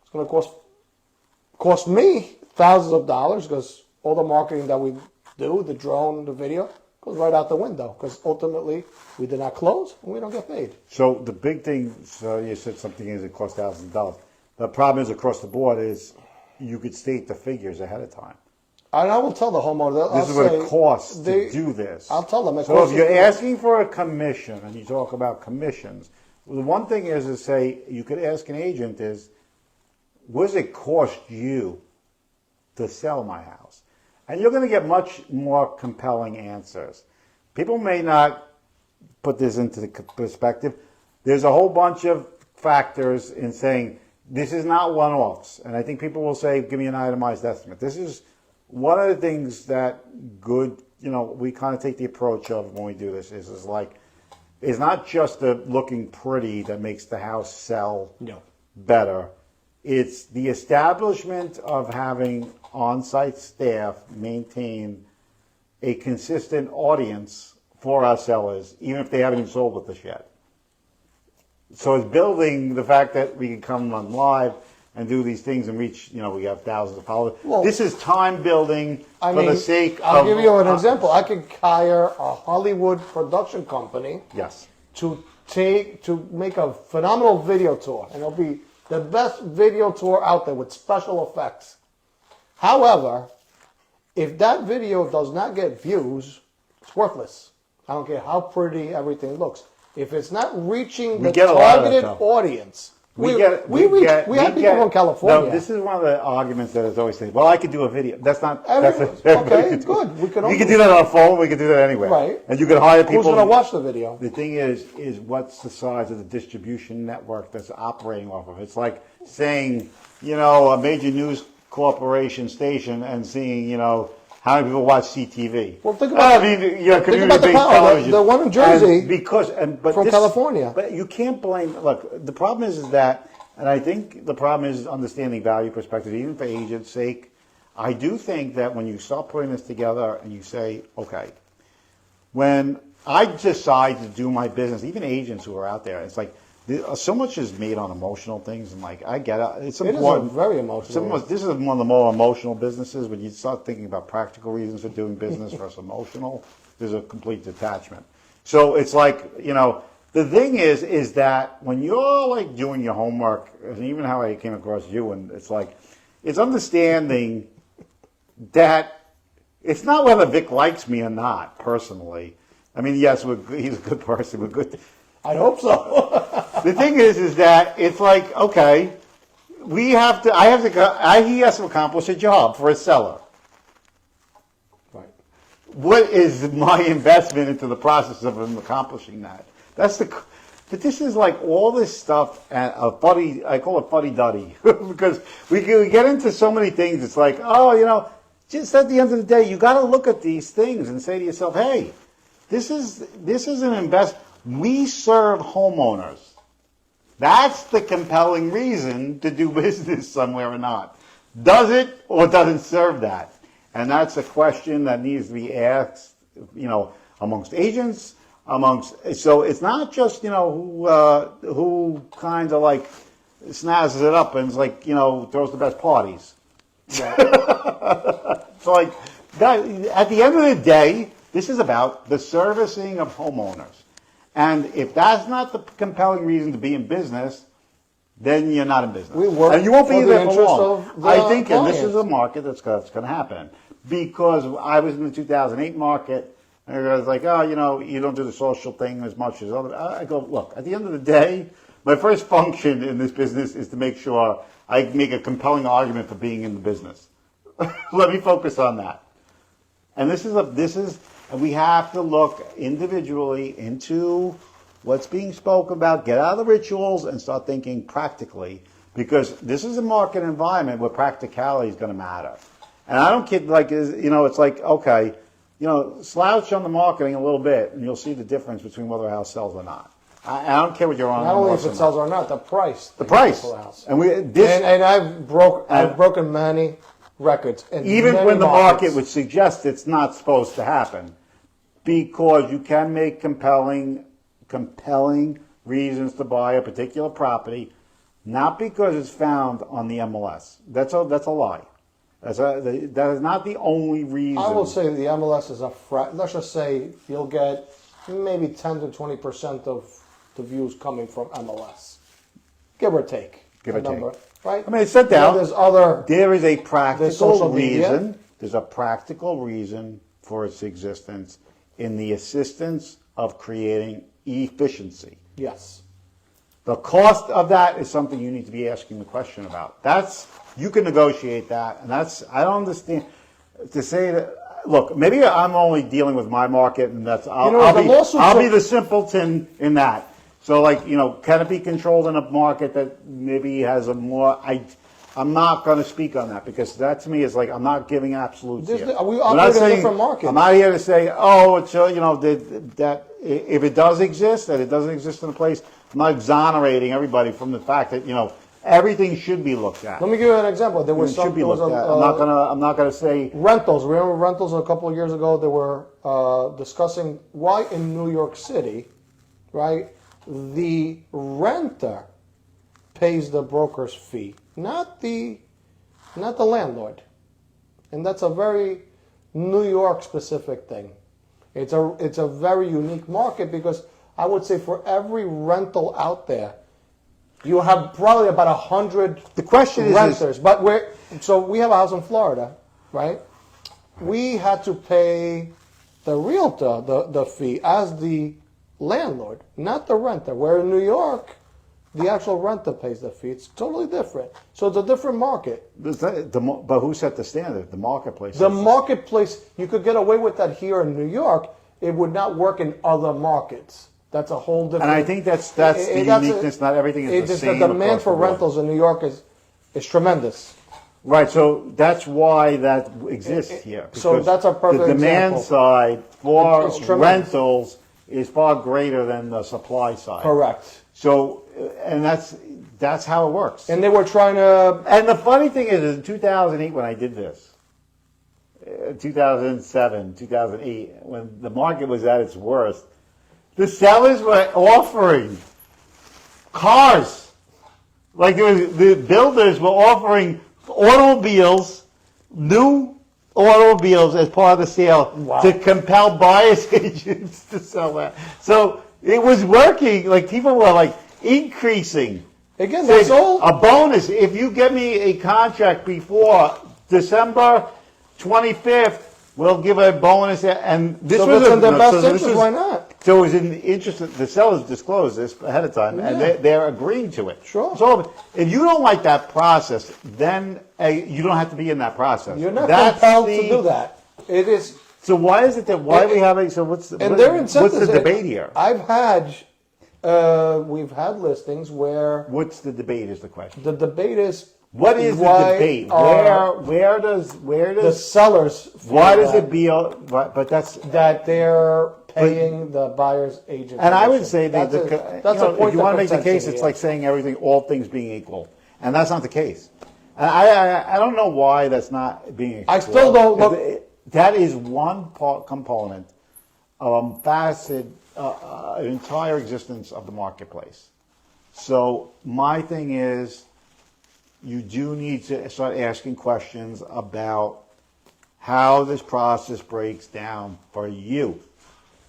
It's going to cost me thousands of dollars because all the marketing that we do, the drone, the video, goes right out the window because ultimately we did not close and we don't get paid. So the big thing, so you said something is it costs thousands of dollars. The problem is across the board is you could state the figures ahead of time. And I will tell the homeowner. This is what it costs to do this. I'll tell them. So if you're asking for a commission and you talk about commissions, the one thing is to say, you could ask an agent is, what does it cost you to sell my house? And you're going to get much more compelling answers. People may not put this into the perspective. There's a whole bunch of factors in saying, this is not one-offs. And I think people will say, give me an itemized estimate. This is one of the things that we kind of take the approach of when we do this is like, it's not just the looking pretty that makes the house sell better. It's the establishment of having on-site staff maintain a consistent audience for our sellers, even if they haven't even sold with us yet. So it's building the fact that we can come on live and do these things and reach, we have thousands of followers. Well, this is time building the sake I'll give you an example. I could hire a Hollywood production company to make a phenomenal video tour, and it'll be the best video tour out there with special effects. However, if that video does not get views, it's worthless. I don't care how pretty everything looks. If it's not reaching the targeted audience, we have people from California. No, this is one of the arguments that is always said. Well, I could do a video. That's not. Okay, good. We could do that on a phone. We could do that anywhere. Right. And you could hire people. Who's going to watch the video? The thing is what's the size of the distribution network that's operating off of? It's like saying, a major news corporation station and seeing, how many people watch CTV? Well, think about the one in Jersey from California. But you can't blame. Look, the problem is that, and I think the problem is understanding value perspective, even for agents' sake. I do think that when you start putting this together and you say, okay, when I decide to do my business, even agents who are out there, it's like so much is made on emotional things, and I get it. It's important. It is very emotional. This is one of the more emotional businesses. When you start thinking about practical reasons for doing business versus emotional, there's a complete detachment. So it's like, the thing is that when you're doing your homework, and even how I came across you, and it's understanding that it's not whether Vic likes me or not, personally. I mean, yes, he's a good person. We're good. I hope so. The thing is that it's okay, he has to accomplish a job for a seller. Right. What is my investment into the process of him accomplishing that? But this is like all this stuff, I call it fuddy-duddy, because we get into so many things. It's like, just at the end of the day, you got to look at these things and say to yourself, hey, this is an investment. We serve homeowners. That's the compelling reason to do business somewhere or not. Does it or doesn't serve that? And that's a question that needs to be asked, amongst agents, so it's not just, who kind of like snazzes it up and is like, throws the best parties. Right. So like, that, at the end of the day, this is about the servicing of homeowners. And if that's not the compelling reason to be in business, then you're not in business. And you won't be there for long. I think, and this is a market that's going to happen. Because I was in the 2008 market, and I was like, you don't do the social thing as much as other. I go, look, at the end of the day, my first function in this business is to make sure I make a compelling argument for being in the business. Let me focus on that. And we have to look individually into what's being spoken about, get out of the rituals, and start thinking practically, because this is a market environment where practicality is going to matter. And I don't kid, it's like, okay, slouch on the marketing a little bit, and you'll see the difference between whether a house sells or not. I don't care what you're on. Not only if it sells or not, the price. The price. And I've broken many records. Even when the market would suggest it's not supposed to happen, because you can make compelling reasons to buy a particular property, not because it's found on the MLS. That's a lie. That is not the only reason. I will say the MLS is let's just say you'll get maybe 10 to 20% of the views coming from MLS, give or take. Right? I mean, it's set down. There is a practical reason. There's a practical reason for its existence in the assistance of creating efficiency. Yes. The cost of that is something you need to be asking the question about. You can negotiate that, and I don't understand to say that. Look, maybe I'm only dealing with my market, and I'll be the simpleton in that. So, can it be controlled in a market that maybe has a more? I'm not going to speak on that, because that to me is like I'm not giving absolutes here. We operate in a different market. I'm not here to say, that if it does exist, that it doesn't exist in a place. I'm not exonerating everybody from the fact that everything should be looked at. Let me give you an example. I'm not going to say rentals. Remember rentals a couple of years ago? They were discussing why in New York City, right? The renter pays the broker's fee, not the landlord, and that's a very New York specific thing. It's a very unique market, because I would say for every rental out there, you have probably about 100 renters. So we have a house in Florida, right? We had to pay the realtor the fee as the landlord, not the renter. Where in New York, the actual renter pays the fee. It's totally different. So it's a different market. But who set the standard? The marketplace. The marketplace, you could get away with that here in New York. It would not work in other markets. That's a whole different. And I think that's the uniqueness. Not everything is the same. The demand for rentals in New York is tremendous. Right. So that's why that exists here. So that's a perfect example. The demand example. Side for rentals is far greater than the supply side. Correct. So, and that's how it works. And they were trying to. And the funny thing is, in 2008, when I did this, 2007, 2008, when the market was at its worst, the sellers were offering cars. Like the builders were offering automobiles, new automobiles as part of the sale. Wow. To compel buyers agents to sell that. So it was working. Like people were like increasing. Again, that's all. A bonus. If you get me a contract before December 25th, we'll give a bonus. And this So was if it's in their best this interest, was- why not? So it was in the interest of the sellers disclosed this ahead of time, and Yeah. they're agreeing to it. Sure. So if you don't like that process, then you don't have to be in that process. You're not That's compelled the- to do that. It is, So why is it that? Why are we having? So what's the? and what- their what's incentives. the debate here? We've had listings where What's the debate? Is the question. the debate is What is the why debate? are Where does the sellers feel why does that- it be? But that's that they're paying the buyer's agent? and I would commission? say that that's a point if you want to make the contention case, it's here. like saying everything, all things being equal, and that's not the case. And I don't know why that's not being. I still don't look- That is one component of a facet, an entire existence of the marketplace. So my thing is, you do need to start asking questions about how this process breaks down for you,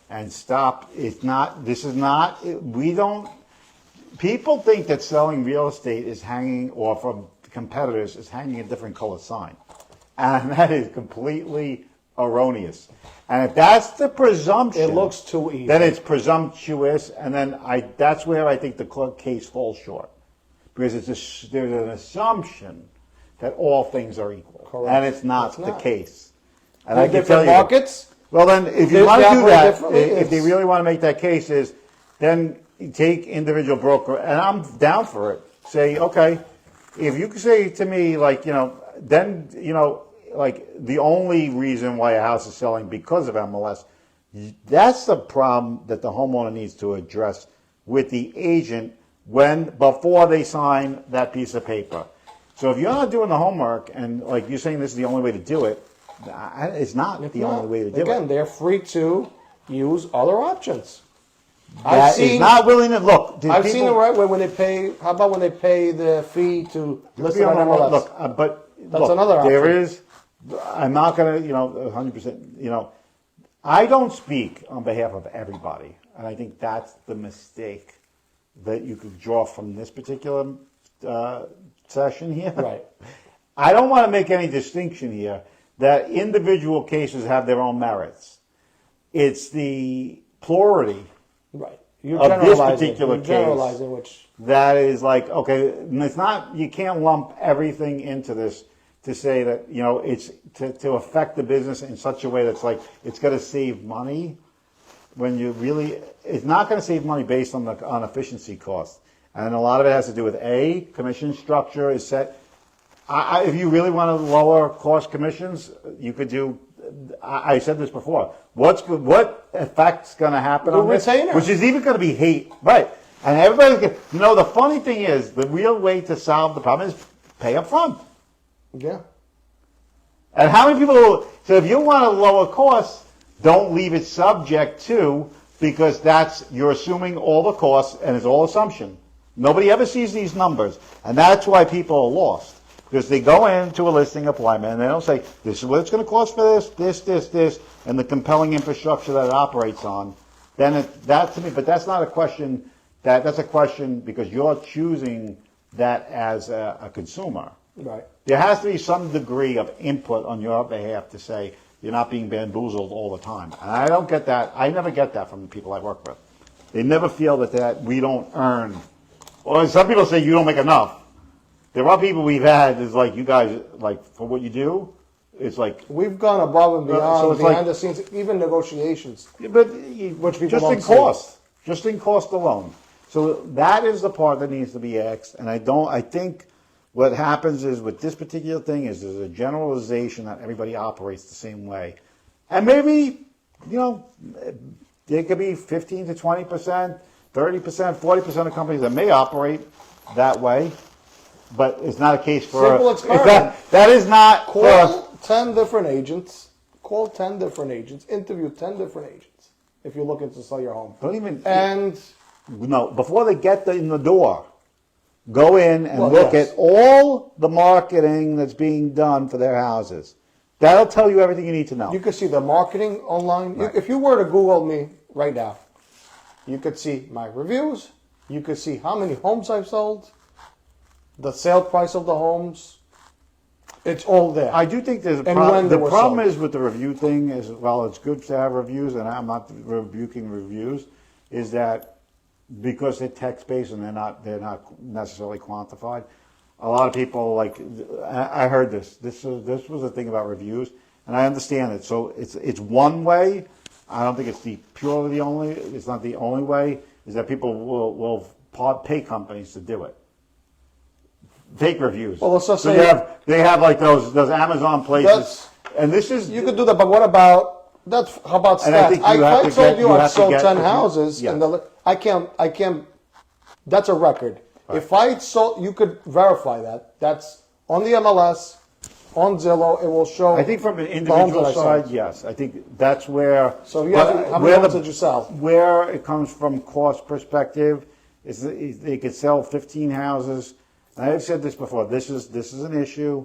and stop. It's not. This is not. We don't. People think that selling real estate is hanging, or from competitors is hanging a different color sign, and that is completely erroneous. And if that's the presumption, It looks too easy. then it's presumptuous, and then that's where I think the case falls short, because there's an assumption that all things are equal, Correct. and it's not It's the not. case. And They're I can tell different you, markets. well, then, if you They want to do operate that, differently, if they it's- really want to make that case, is then take individual broker, and I'm down for it. Say, okay, if you could say to me, like, then, like, the only reason why a house is selling because of MLS, that's the problem that the homeowner needs to address with the agent before they sign that piece of paper. So if you're not doing the homework, and like you're saying this is the only way to do it, it's not the only way to do Again, it. they're free to use other options. That is not willing to look. I've seen it right where when they pay. How about when they pay the fee to list it on MLS? Look, but That's look, another option. there is. I'm not going to, 100%. I don't speak on behalf of everybody, and I think that's the mistake that you could draw from this particular session here. Right. I don't want to make any distinction here that individual cases have their own merits. It's the plurality Right. You're of this generalizing. particular You're case generalizing, which that is like, okay, and it's not, you can't lump everything into this to say that, it's to affect the business in such a way that's like, it's going to save money when it's not going to save money based on efficiency costs. And a lot of it has to do with commission structure is set. If you really want to lower cost commissions, you could do, I said this before, what effect's going to happen The on this? retainer. Which is even going to be hate. Right. And everybody, the funny thing is, the real way to solve the problem is pay up front. yeah. And how many people, so if you want to lower costs, don't leave it subject to, because you're assuming all the costs, and it's all assumption. Nobody ever sees these numbers, and that's why people are lost. Because they go into a listing appointment, and they don't say, this is what it's going to cost for this, and the compelling infrastructure that it operates on. Then that to me, but that's not a question, that's a question because you're choosing that as a consumer. Right. There has to be some degree of input on your behalf to say you're not being bamboozled all the time. And I don't get that. I never get that from the people I work with. They never feel that we don't earn. Or some people say you don't make enough. There are people we've had is like, you guys, like, for what you do, it's like. We've gone above and beyond, so it's behind like- the scenes, even negotiations. But Which people just don't in see. just in cost alone. So that is the part that needs to be asked. And I think what happens is with this particular thing is there's a generalization that everybody operates the same way. And maybe, there could be 15 to 20%, 30%, 40% of companies that may operate that way. But it's not a case for Simple experiment. that is not Call 10 different agents. Call 10 different agents. Interview 10 different agents if you're looking to sell your home. Don't even And before they get in the door, go in and look yes. at all the marketing that's being done for their houses. That'll tell you everything you need to know. you can see the marketing online. Right. If you were to Google me right now, you could see my reviews. You could see how many homes I've sold, the sale price of the homes. It's all there. I do think there's a And problem. when they The were problem sold. is with the review thing is, well, it's good to have reviews, and I'm not rebuking reviews, is that because they're text-based and they're not necessarily quantified, a lot of people, like, I heard this was a thing about reviews, and I understand it. So it's one way. I don't think it's it's not the only way, is that people will pay companies to do it. Fake reviews. Well, let's just so say they have like those Amazon places, and this is you could do that, but what about that's how about And I stats? think you have to told get- you you I have to sold get- 10 if you- houses, yeah. and I can't. That's a record. Right. If I sold, you could verify that. That's on the MLS, on Zillow. It will show. I think from an the homes that individual I sold. side, yes. I think that's where. So you have to- how many where homes did you sell? Where it comes from cost perspective is they could sell 15 houses. And I've said this before. This is an issue,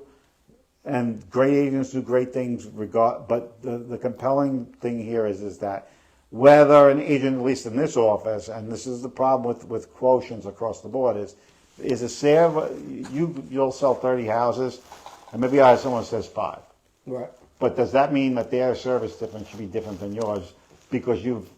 and great agents do great things. But the compelling thing here is that whether an agent, at least in this office, and this is the problem with quotients across the board, is a sale. You'll sell 30 houses, and maybe I have someone who says 5. Right. But does that mean that their service difference should be different than yours because you've,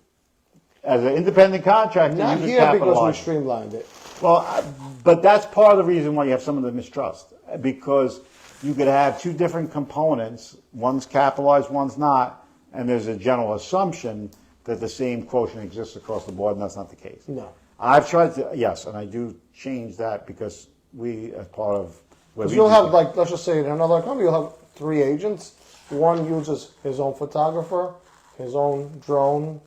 as an independent contractor, Not you here because we capitalize? streamlined it. Well, but that's part of the reason why you have some of the mistrust, because you could have two different components, one's capitalized, one's not, and there's a general assumption that the same quotient exists across the board, and that's not the case. No. I've tried to, yes, and I do change that because we, as part of... Because you'll have, like, let's just say in another company, you'll have 3 agents. One uses his own photographer, his own drone,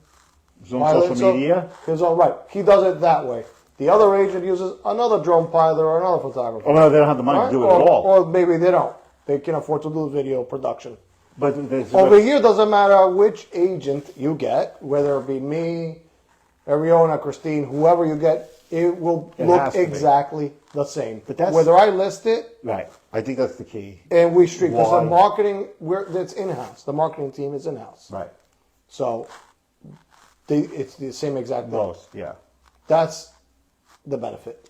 Some pilot, social media. his own, right. He does it that way. The other agent uses another drone pilot or another photographer. Oh, no, they don't have the money Right? to do it at all. Or maybe they don't. They can afford to do video production. But there's- Over here, doesn't matter which agent you get, whether it be me, Ariona, Christine, whoever you get, it will It look has to be. exactly the same. But that's- whether I list it Right. I think that's the key. and we stream, because Why? the marketing, that's in-house. The marketing team is in-house. Right. So it's the same exact thing. Most, yeah. That's the benefit.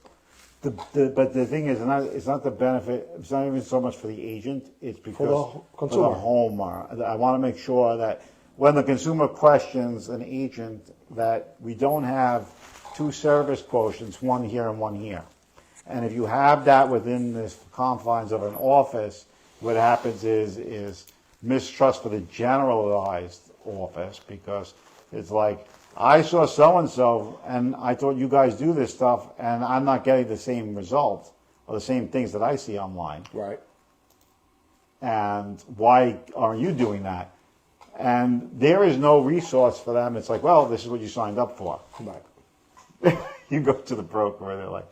But the thing is, it's not the benefit. It's not even so much for the agent. It's because the consumer. for the homeowner. I want to make sure that when the consumer questions an agent, that we don't have 2 service quotients, one here and one here. And if you have that within the confines of an office, what happens is mistrust for the generalized office, because it's like, I saw so-and-so, and I thought you guys do this stuff, and I'm not getting the same result or the same things that I see online. Right. And why aren't you doing that? And there is no resource for them. It's like, well, this is what you signed up for. Right. You go to the broker, where they're like,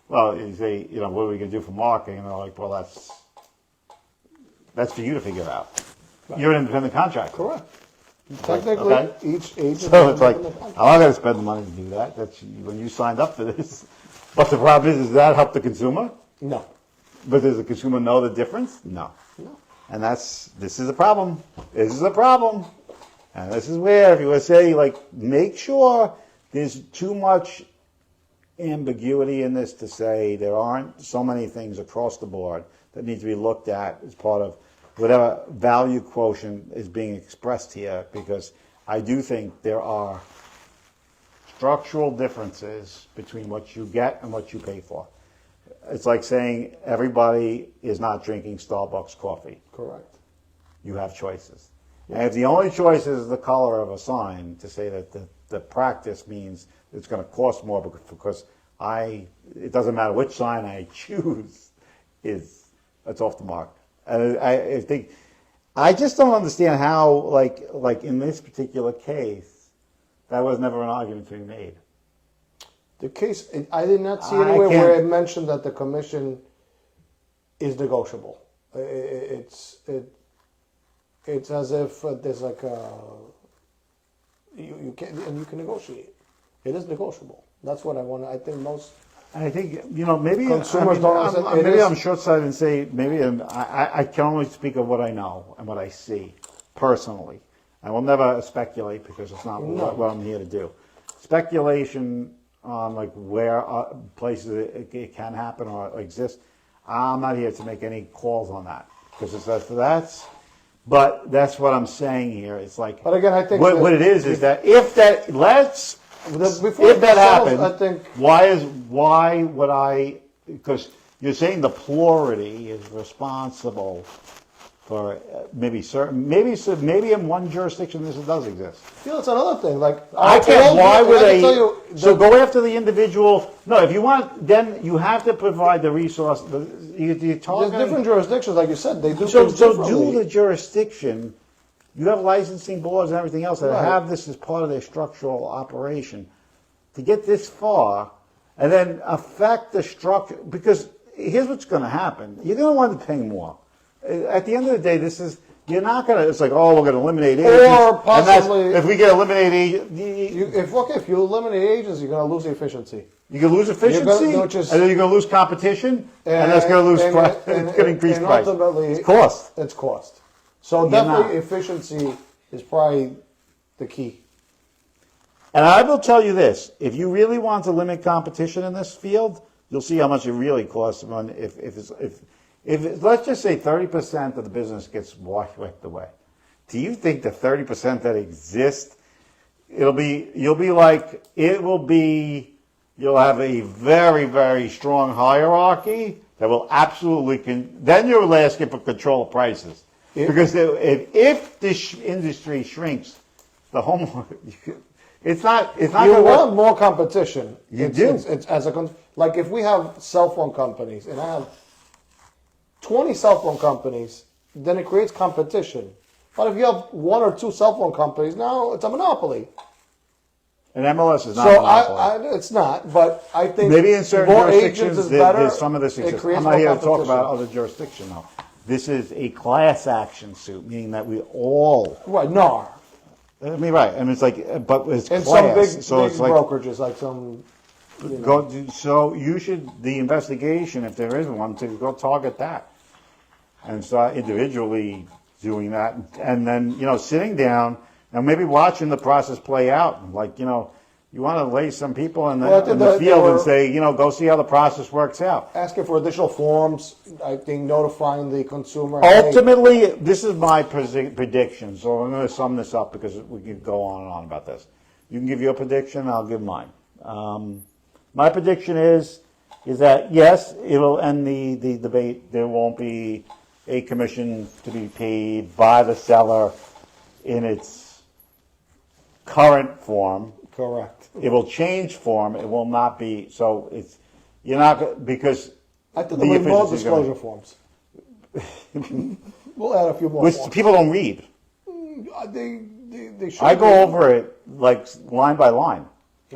well, you say, what are we going to do for marketing? And they're like, well, that's for you to figure out. Right. You're an independent contractor. Correct. Technically, Okay. each agent. So it's like, has I'm a contract. not going to spend the money to do that. That's when you signed up for this. But the problem is, does that help the consumer? No. But does the consumer know the difference? No. No. And this is a problem. This is a problem. And this is where, if you would say, like, make sure there's too much ambiguity in this to say there aren't so many things across the board that need to be looked at as part of whatever value quotient is being expressed here, because I do think there are structural differences between what you get and what you pay for. It's like saying everybody is not drinking Starbucks coffee. Correct. You have choices. And if the only choice is the color of a sign, to say that the practice means it's going to cost more because it doesn't matter which sign I choose, it's off the mark. And I think, I just don't understand how, like in this particular case, that was never an argument to be made. The case, I did not see I anywhere where can't- it mentioned that the commission is negotiable. It's as if there's like you can, and you can negotiate. It is negotiable. That's what I want. I think most. I think, maybe Consumers don't understand. It maybe is- I'm short-sighted and say maybe I can only speak of what I know and what I see personally. I will never speculate because it's not what I'm here to do. Speculation on like where places it can happen or exist, I'm not here to make any calls on that. because but that's what I'm saying here. It's like, But again, I think what it is that if that happens, I think why would I? Because you're saying the plurality is responsible for maybe in one jurisdiction this does exist. feel it's another thing. Like I can't. Why would I they? tell you, So go after the individual. No, if you want, then you have to provide the resource. You're there's talking. different jurisdictions, like you said, they do So things differently. do the jurisdiction. You have licensing boards and everything else that Right. have this as part of their structural operation. To get this far, and then affect the structure, because here's what's going to happen. You're going to want to pay more. At the end of the day, you're not going to, it's like, oh, we're going to eliminate agents. Or possibly, if we get eliminated, if you eliminate agents, you're going to lose the efficiency. you can lose efficiency, and then you're going to lose competition, and that's going to lose price. It's going to increase price. Ultimately, It's cost. It's cost. So definitely efficiency is probably the key. And I will tell you this: if you really want to limit competition in this field, you'll see how much it really costs to run. If let's just say 30% of the business gets wiped away, do you think the 30% that exist, you'll have a very, very strong hierarchy that will absolutely then you're asking for control of prices. Because if this industry shrinks, the homeowner, it's not. You want more competition. You do. It's like if we have cell phone companies, and I have 20 cell phone companies, then it creates competition. But if you have one or two cell phone companies, now it's a monopoly. And MLS is not So a monopoly. it's not, but I think Maybe in certain more jurisdictions agents is better. there's some of this It exists. creates I'm not more here to talk competition. about other jurisdictions though. This is a class action suit, meaning that we all. Right, NAR. I mean, right. I mean, it's like, but it's And class. some big So it's like, brokerages, like some. so you should, the investigation, if there is one, to go target that. And start individually doing that. And then, sitting down and maybe watching the process play out. Like, you want to lay some people in the field and say, go see how the process works out. Asking for additional forms, I think notifying the consumer. Ultimately, this is my prediction, so I'm going to sum this up because we can go on and on about this. You can give your prediction, I'll give mine. My prediction is that, yes, it will end the debate. There won't be a commission to be paid by the seller in its current form. Correct. It will change form. It will not be, so you're not, because I think there'll be more disclosure forms. We'll add a few more which forms. people don't read. They should. I go over it like line by line.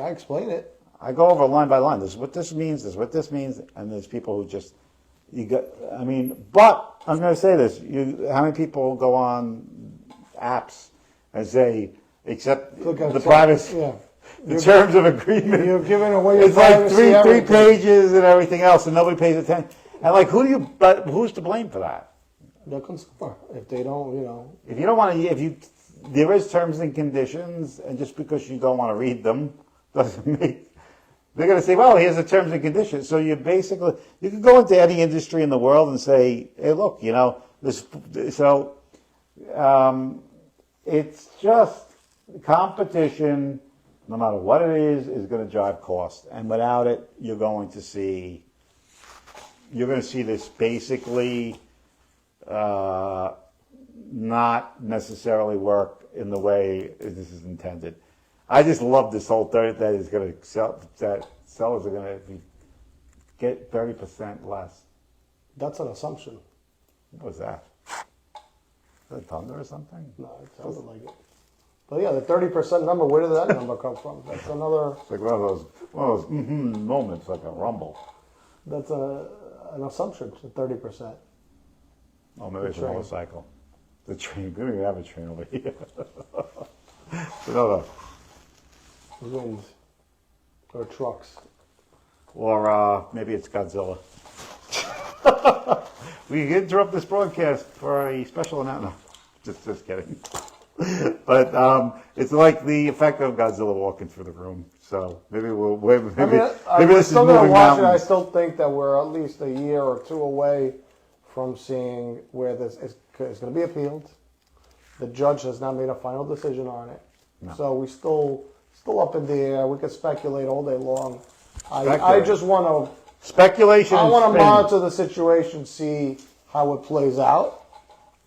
I explain it. I go over line by line. This is what this means. This is what this means. And there's people who just but I'm going to say this. How many people go on apps and say, except the privacy, the terms of agreement? You're giving away your it's like privacy, three pages and everything else, and nobody pays attention. And like, who's to blame for that? The consumer. If they don't, If you don't want to, there is terms and conditions, and just because you don't want to read them doesn't make. They're going to say, well, here's the terms and conditions. So you can go into any industry in the world and say, hey, look, this. So it's just competition, no matter what it is going to drive cost. And without it, you're going to see this basically not necessarily work in the way this is intended. I just love this whole that is going to that sellers are going to get 30% less. That's an assumption. What was that? Is that thunder or something? No, it sounded like it. But yeah, the 30% number. Where did that number come from? That's another. It's like one of those moments, like a rumble. That's an assumption. 30%. Oh, maybe it's a motorcycle. The train. We don't even have a train over here. No. Wind or trucks. Or maybe it's Godzilla. We can interrupt this broadcast for a special announcement. No, just kidding. But it's like the effect of Godzilla walking through the room. So maybe maybe this is still gonna moving watch it. I mountains. still think that we're at least a year or two away from seeing where this is going to be appealed. The judge has not made a final decision on it. No. So we still up in the air. We could speculate all day long. I Speculate. just want to Speculation. I and want to spinning. monitor the situation, see how it plays out.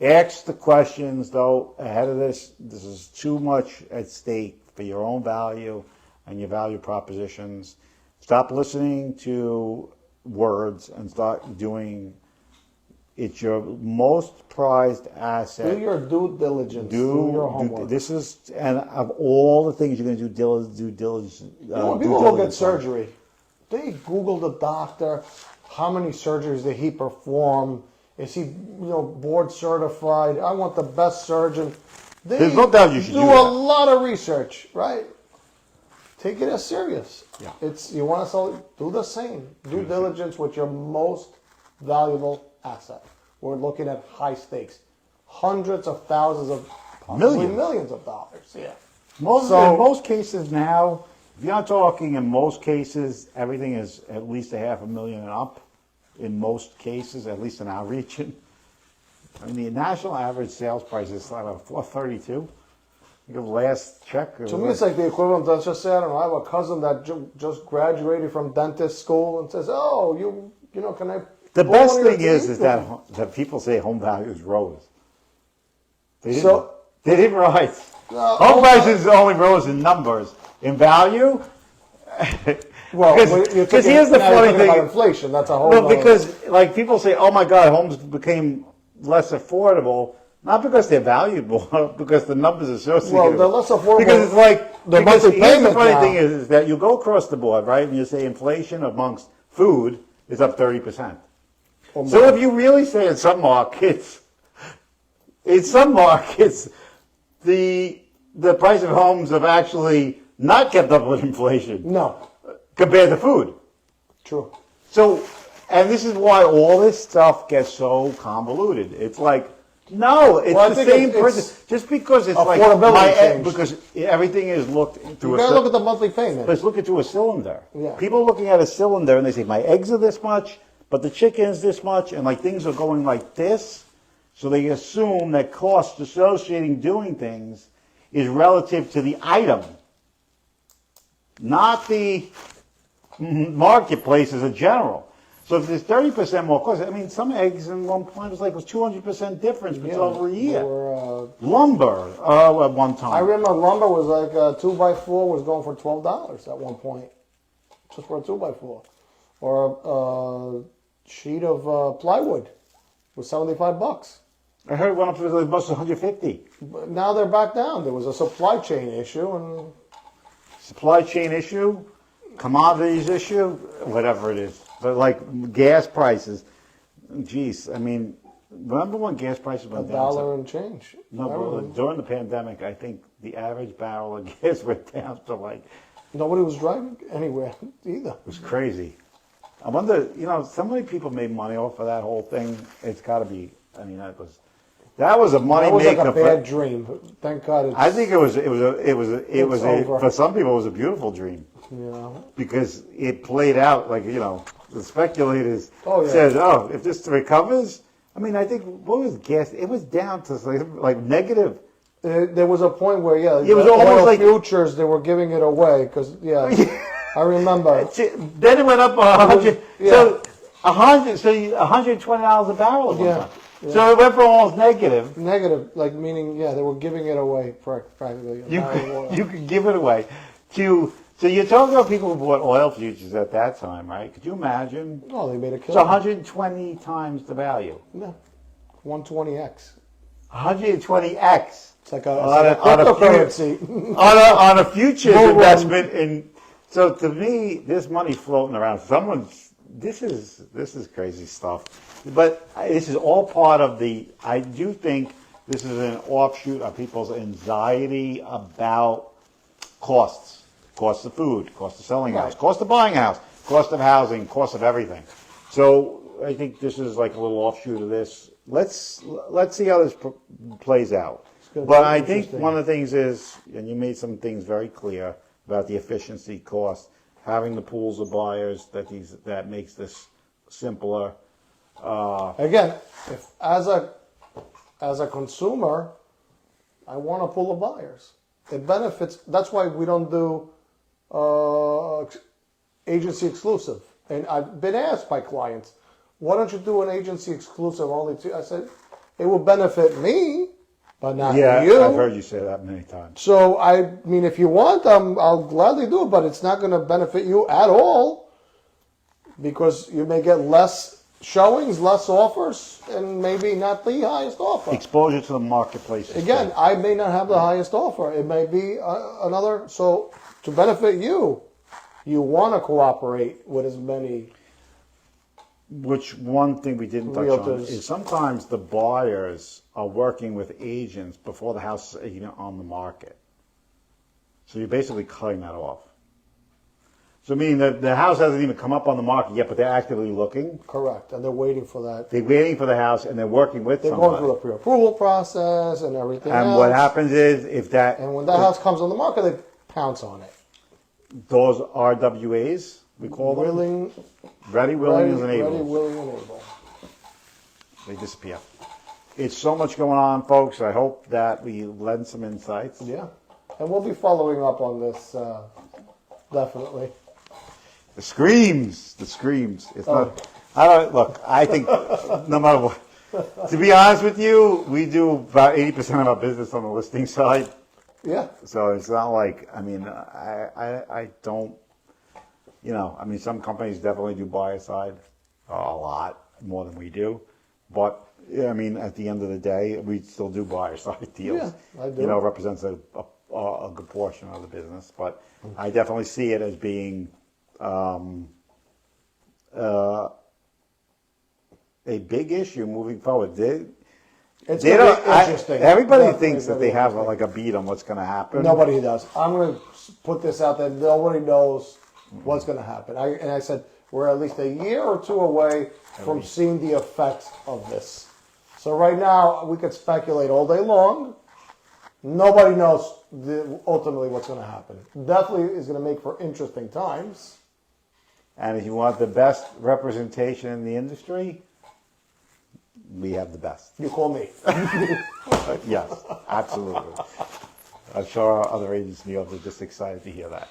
Ask the questions, though, ahead of this. This is too much at stake for your own value and your value propositions. Stop listening to words and start doing. It's your most prized asset. Do your due diligence. Do your homework. This is, and of all the things you're going to do diligence. When people look at surgery, they Google the doctor, how many surgeries did he perform? Is he, board certified? I want the best surgeon. There's no doubt you should do a that. lot of research, right? Take it as serious. Yeah. You want to sell, do the same. Due diligence with your most valuable asset. We're looking at high stakes, hundreds of thousands of, possibly millions of dollars. Yeah. In most cases now, if you're not talking in most cases, everything is at least $500,000 and up. In most cases, at least in our region. I mean, the national average sales price is like $432. I think the last check. To me, it's like the equivalent. Let's just say, I don't know. I have a cousin that just graduated from dentist school and says, "Oh, can I?" The best thing is that people say home values rose. They didn't rise. Home prices only rose in numbers. In value, well, because here's the funny thing: about inflation. That's a whole. Well, because like people say, "Oh my God, homes became less affordable." Not because they're valuable, because the numbers associated. Well, they're less affordable. Because it's like the monthly payment. Here's the funny thing is that you go across the board, right, and you say inflation amongst food is up 30%. So if you really say in some markets, the price of homes have actually not kept up with inflation. No. Compared to food. True. So, and this is why all this stuff gets so convoluted. It's like, no, it's the same person. Just because it's like because everything is looked through. You gotta look at the monthly payment. Let's look into a cylinder. Yeah. People looking at a cylinder and they say, my eggs are this much, but the chicken's this much, and like things are going like this. So they assume that cost associating doing things is relative to the item, not the marketplace as a general. So if there's 30% more cost, I mean, some eggs in one point was 200% difference between over a year. Lumber at one time. I remember lumber was like a 2x4 was going for $12 at one point, just for a 2x4, or a sheet of plywood was $75. I heard it went up to as much as $150. But now they're back down. There was a supply chain issue and commodities issue, whatever it is. But like gas prices, geez, I mean, remember when gas prices went down? $1 and change. No, but during the pandemic, I think the average barrel of gas went down to nobody was driving anywhere either. It was crazy. I wonder, so many people made money off of that whole thing. It's got to be, I mean, that was a money maker. That was like a bad dream. Thank God. I think it was for some people it was a beautiful dream. Yeah. Because it played out the speculators said, if this recovers, I mean, I think what was gas? It was down to like negative. There was a point where it was almost like futures. They were giving it away because I remember. Then it went up 100. So 100. So $120 a barrel. Yeah. So it went from almost negative. Negative, meaning they were giving it away practically. You could give it away So you're talking about people who bought oil futures at that time, right? Could you imagine? Oh, they made a It's killing. 120 times the value. No, 120x. 120x. It's like a cryptocurrency. on a futures investment. So to me, this money floating around. This is crazy stuff. But this is all part of I do think this is an offshoot of people's anxiety about costs. Cost of food, cost of selling a house, cost of buying a house, cost of housing, cost of everything. So I think this is like a little offshoot of this. Let's see how this plays out. But I think one of the things is, and you made some things very clear about the efficiency cost, having the pools of buyers that makes this simpler. Again, if as a consumer, I want to pull the buyers. It benefits. That's why we don't do agency exclusive. And I've been asked by clients, why don't you do an agency exclusive only to? I said, it will benefit me, but not you. I've heard you say that many times. So I mean, if you want, I'll gladly do it, but it's not going to benefit you at all because you may get less showings, less offers, and maybe not the highest offer. Exposure to the marketplace. Again, I may not have the highest offer. It may be another. So to benefit you, you want to cooperate with as many. Which one thing we didn't touch on Realtors. is sometimes the buyers are working with agents before the house is even on the market. So you're basically cutting that off. So meaning that the house hasn't even come up on the market yet, but they're actively looking. Correct, and they're waiting for that. They're waiting for the house, and they're working with They're somebody. going through the pre-approval process and everything And else. what happens is if that And when that house comes on the market, they pounce on it. those RWAs, we call them, Willing, ready, willing, and ready, able, willing, and able. they disappear. It's so much going on, folks. I hope that we lend some insights. Yeah, and we'll be following up on this definitely. The screams. It's not. I don't look. I think no matter what. To be honest with you, we do about 80% of our business on the listing side. Yeah, So it's not like, I mean, I don't, you know, I mean, some companies definitely do buyer side a lot more than we do. But, yeah, I mean, at the end of the day, we still do buyer side deals. Yeah, I do. You know, it represents a good portion of the business. But I definitely see it as being a big issue moving forward. it's They gonna don't, be interesting. everybody Definitely thinks that gonna they be have interesting. like a beat on what's going to happen. Nobody does. I'm going to put this out there. Nobody knows what's going to happen. And I said we're at least a year or two away from seeing the effects of this. So right now we could speculate all day long. Nobody knows ultimately what's going to happen. Definitely is going to make for interesting times. And if you want the best representation in the industry, we have the best. You call me. Yes, absolutely. I'm sure our other agents in New York are just excited to hear that.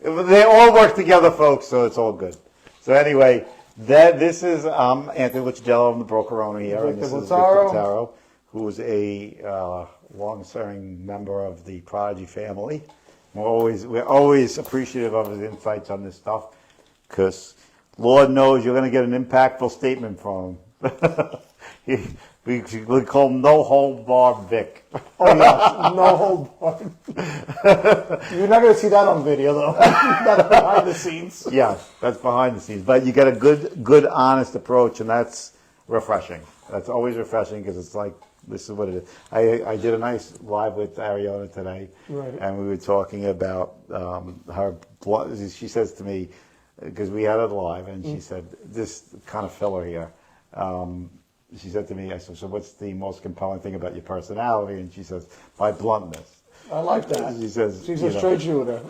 They all work together, folks, so it's all good. So anyway, this is Anthony Lucigello, I'm the broker owner here, and this is Victor Taro, who is a long-serving member of the Prodigy family. We're always appreciative of his insights on this stuff, because Lord knows you're going to get an impactful statement from him. We call him No Hold Bar Vic. Oh yes, no hold barred. You're not going to see that on video though. That's behind the scenes. Yeah, that's behind the scenes. But you get a good, honest approach, and that's refreshing. That's always refreshing because it's like, this is what it is. I did a nice live with Ariana today, Right. and we were talking about her blood. She says to me, because we had it live, and she said, this kind of filler here. She said to me, I said, so what's the most compelling thing about your personality? And she says, my bluntness. I like that. She says, She's you a know, straight shooter.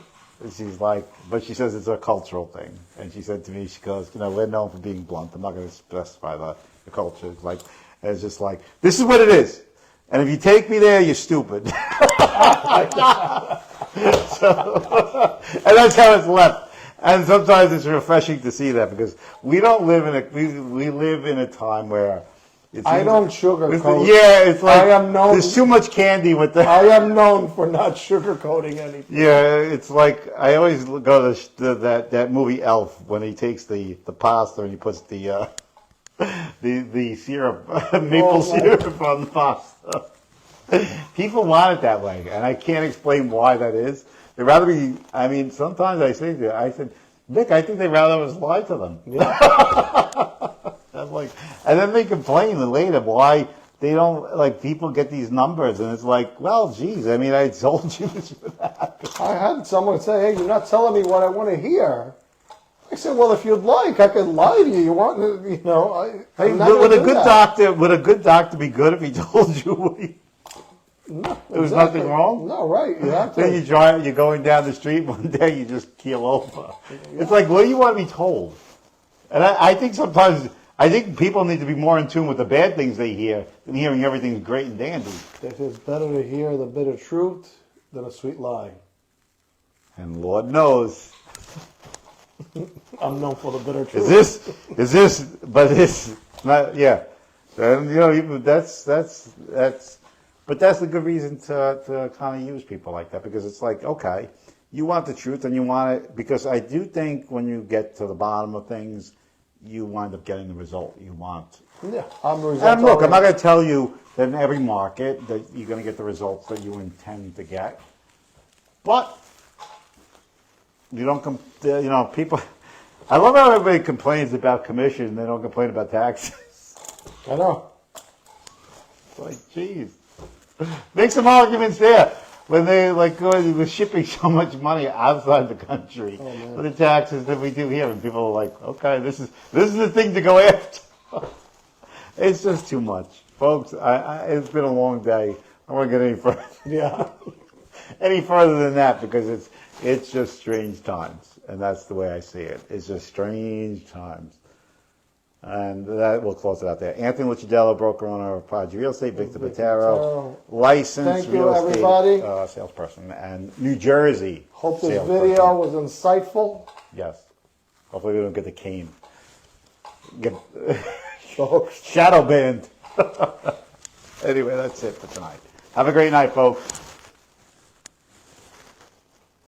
she's like, but she says it's a cultural thing. And she said to me, she goes, we're known for being blunt. I'm not going to specify the culture. It's like, it's just like, this is what it is. And if you take me there, you're stupid. And that's how it's left. And sometimes it's refreshing to see that because we don't live in we live in a time where I don't sugarcoat. Yeah, it's like I am known, there's too much candy with the. I am known for not sugarcoating anything. Yeah, it's like I always go to that movie Elf when he takes the pasta and he puts the syrup, maple syrup on the pasta. People want it that way, and I can't explain why that is. They'd rather be. I mean, sometimes I say to you, I said, Vic, I think they'd rather us lie to them. Yeah. I'm like, and then they complain later why they don't, like, people get these numbers, and it's like, well, geez, I mean, I told you this would happen. I had someone say, hey, you're not telling me what I want to hear. I said, well, if you'd like, I could lie to you. You want, Hey, would a good doctor be good if he told you what he... No, there was nothing wrong? No, right. You have to. Then you're going down the street one day, you just keel over. It's like, what do you want to be told? And I think sometimes I think people need to be more in tune with the bad things they hear than hearing everything's great and dandy. It is better to hear the bitter truth than a sweet lie. And Lord knows. I'm known for the bitter truth. But this, not, yeah. And, you know, that's but that's a good reason to kind of use people like that, because it's like, okay, you want the truth and you want it, because I do think when you get to the bottom of things, you wind up getting the result you want. Yeah, And look, I'm not going to tell you that in every market that you're going to get the results that you intend to get, but you don't, you know, people. I love how everybody complains about commission and they don't complain about taxes. I know. It's like, geez, make some arguments there. When they like we're shipping so much money outside the country for the taxes that we do here, and people are like, okay, this is the thing to go after. It's just too much, folks. It's been a long day. I don't want to get any further. Yeah. Any further than that, because it's just strange times, and that's the way I see it. It's just strange times. And that we'll close it out there. Anthony Lucidello, broker owner of Prodigy Real Estate. Victor Patero, licensed real estate salesperson, and New Jersey. Hope this video was insightful. Yes. Hopefully we don't get the cane. Get shadow banned. Anyway, that's it for tonight. Have a great night, folks.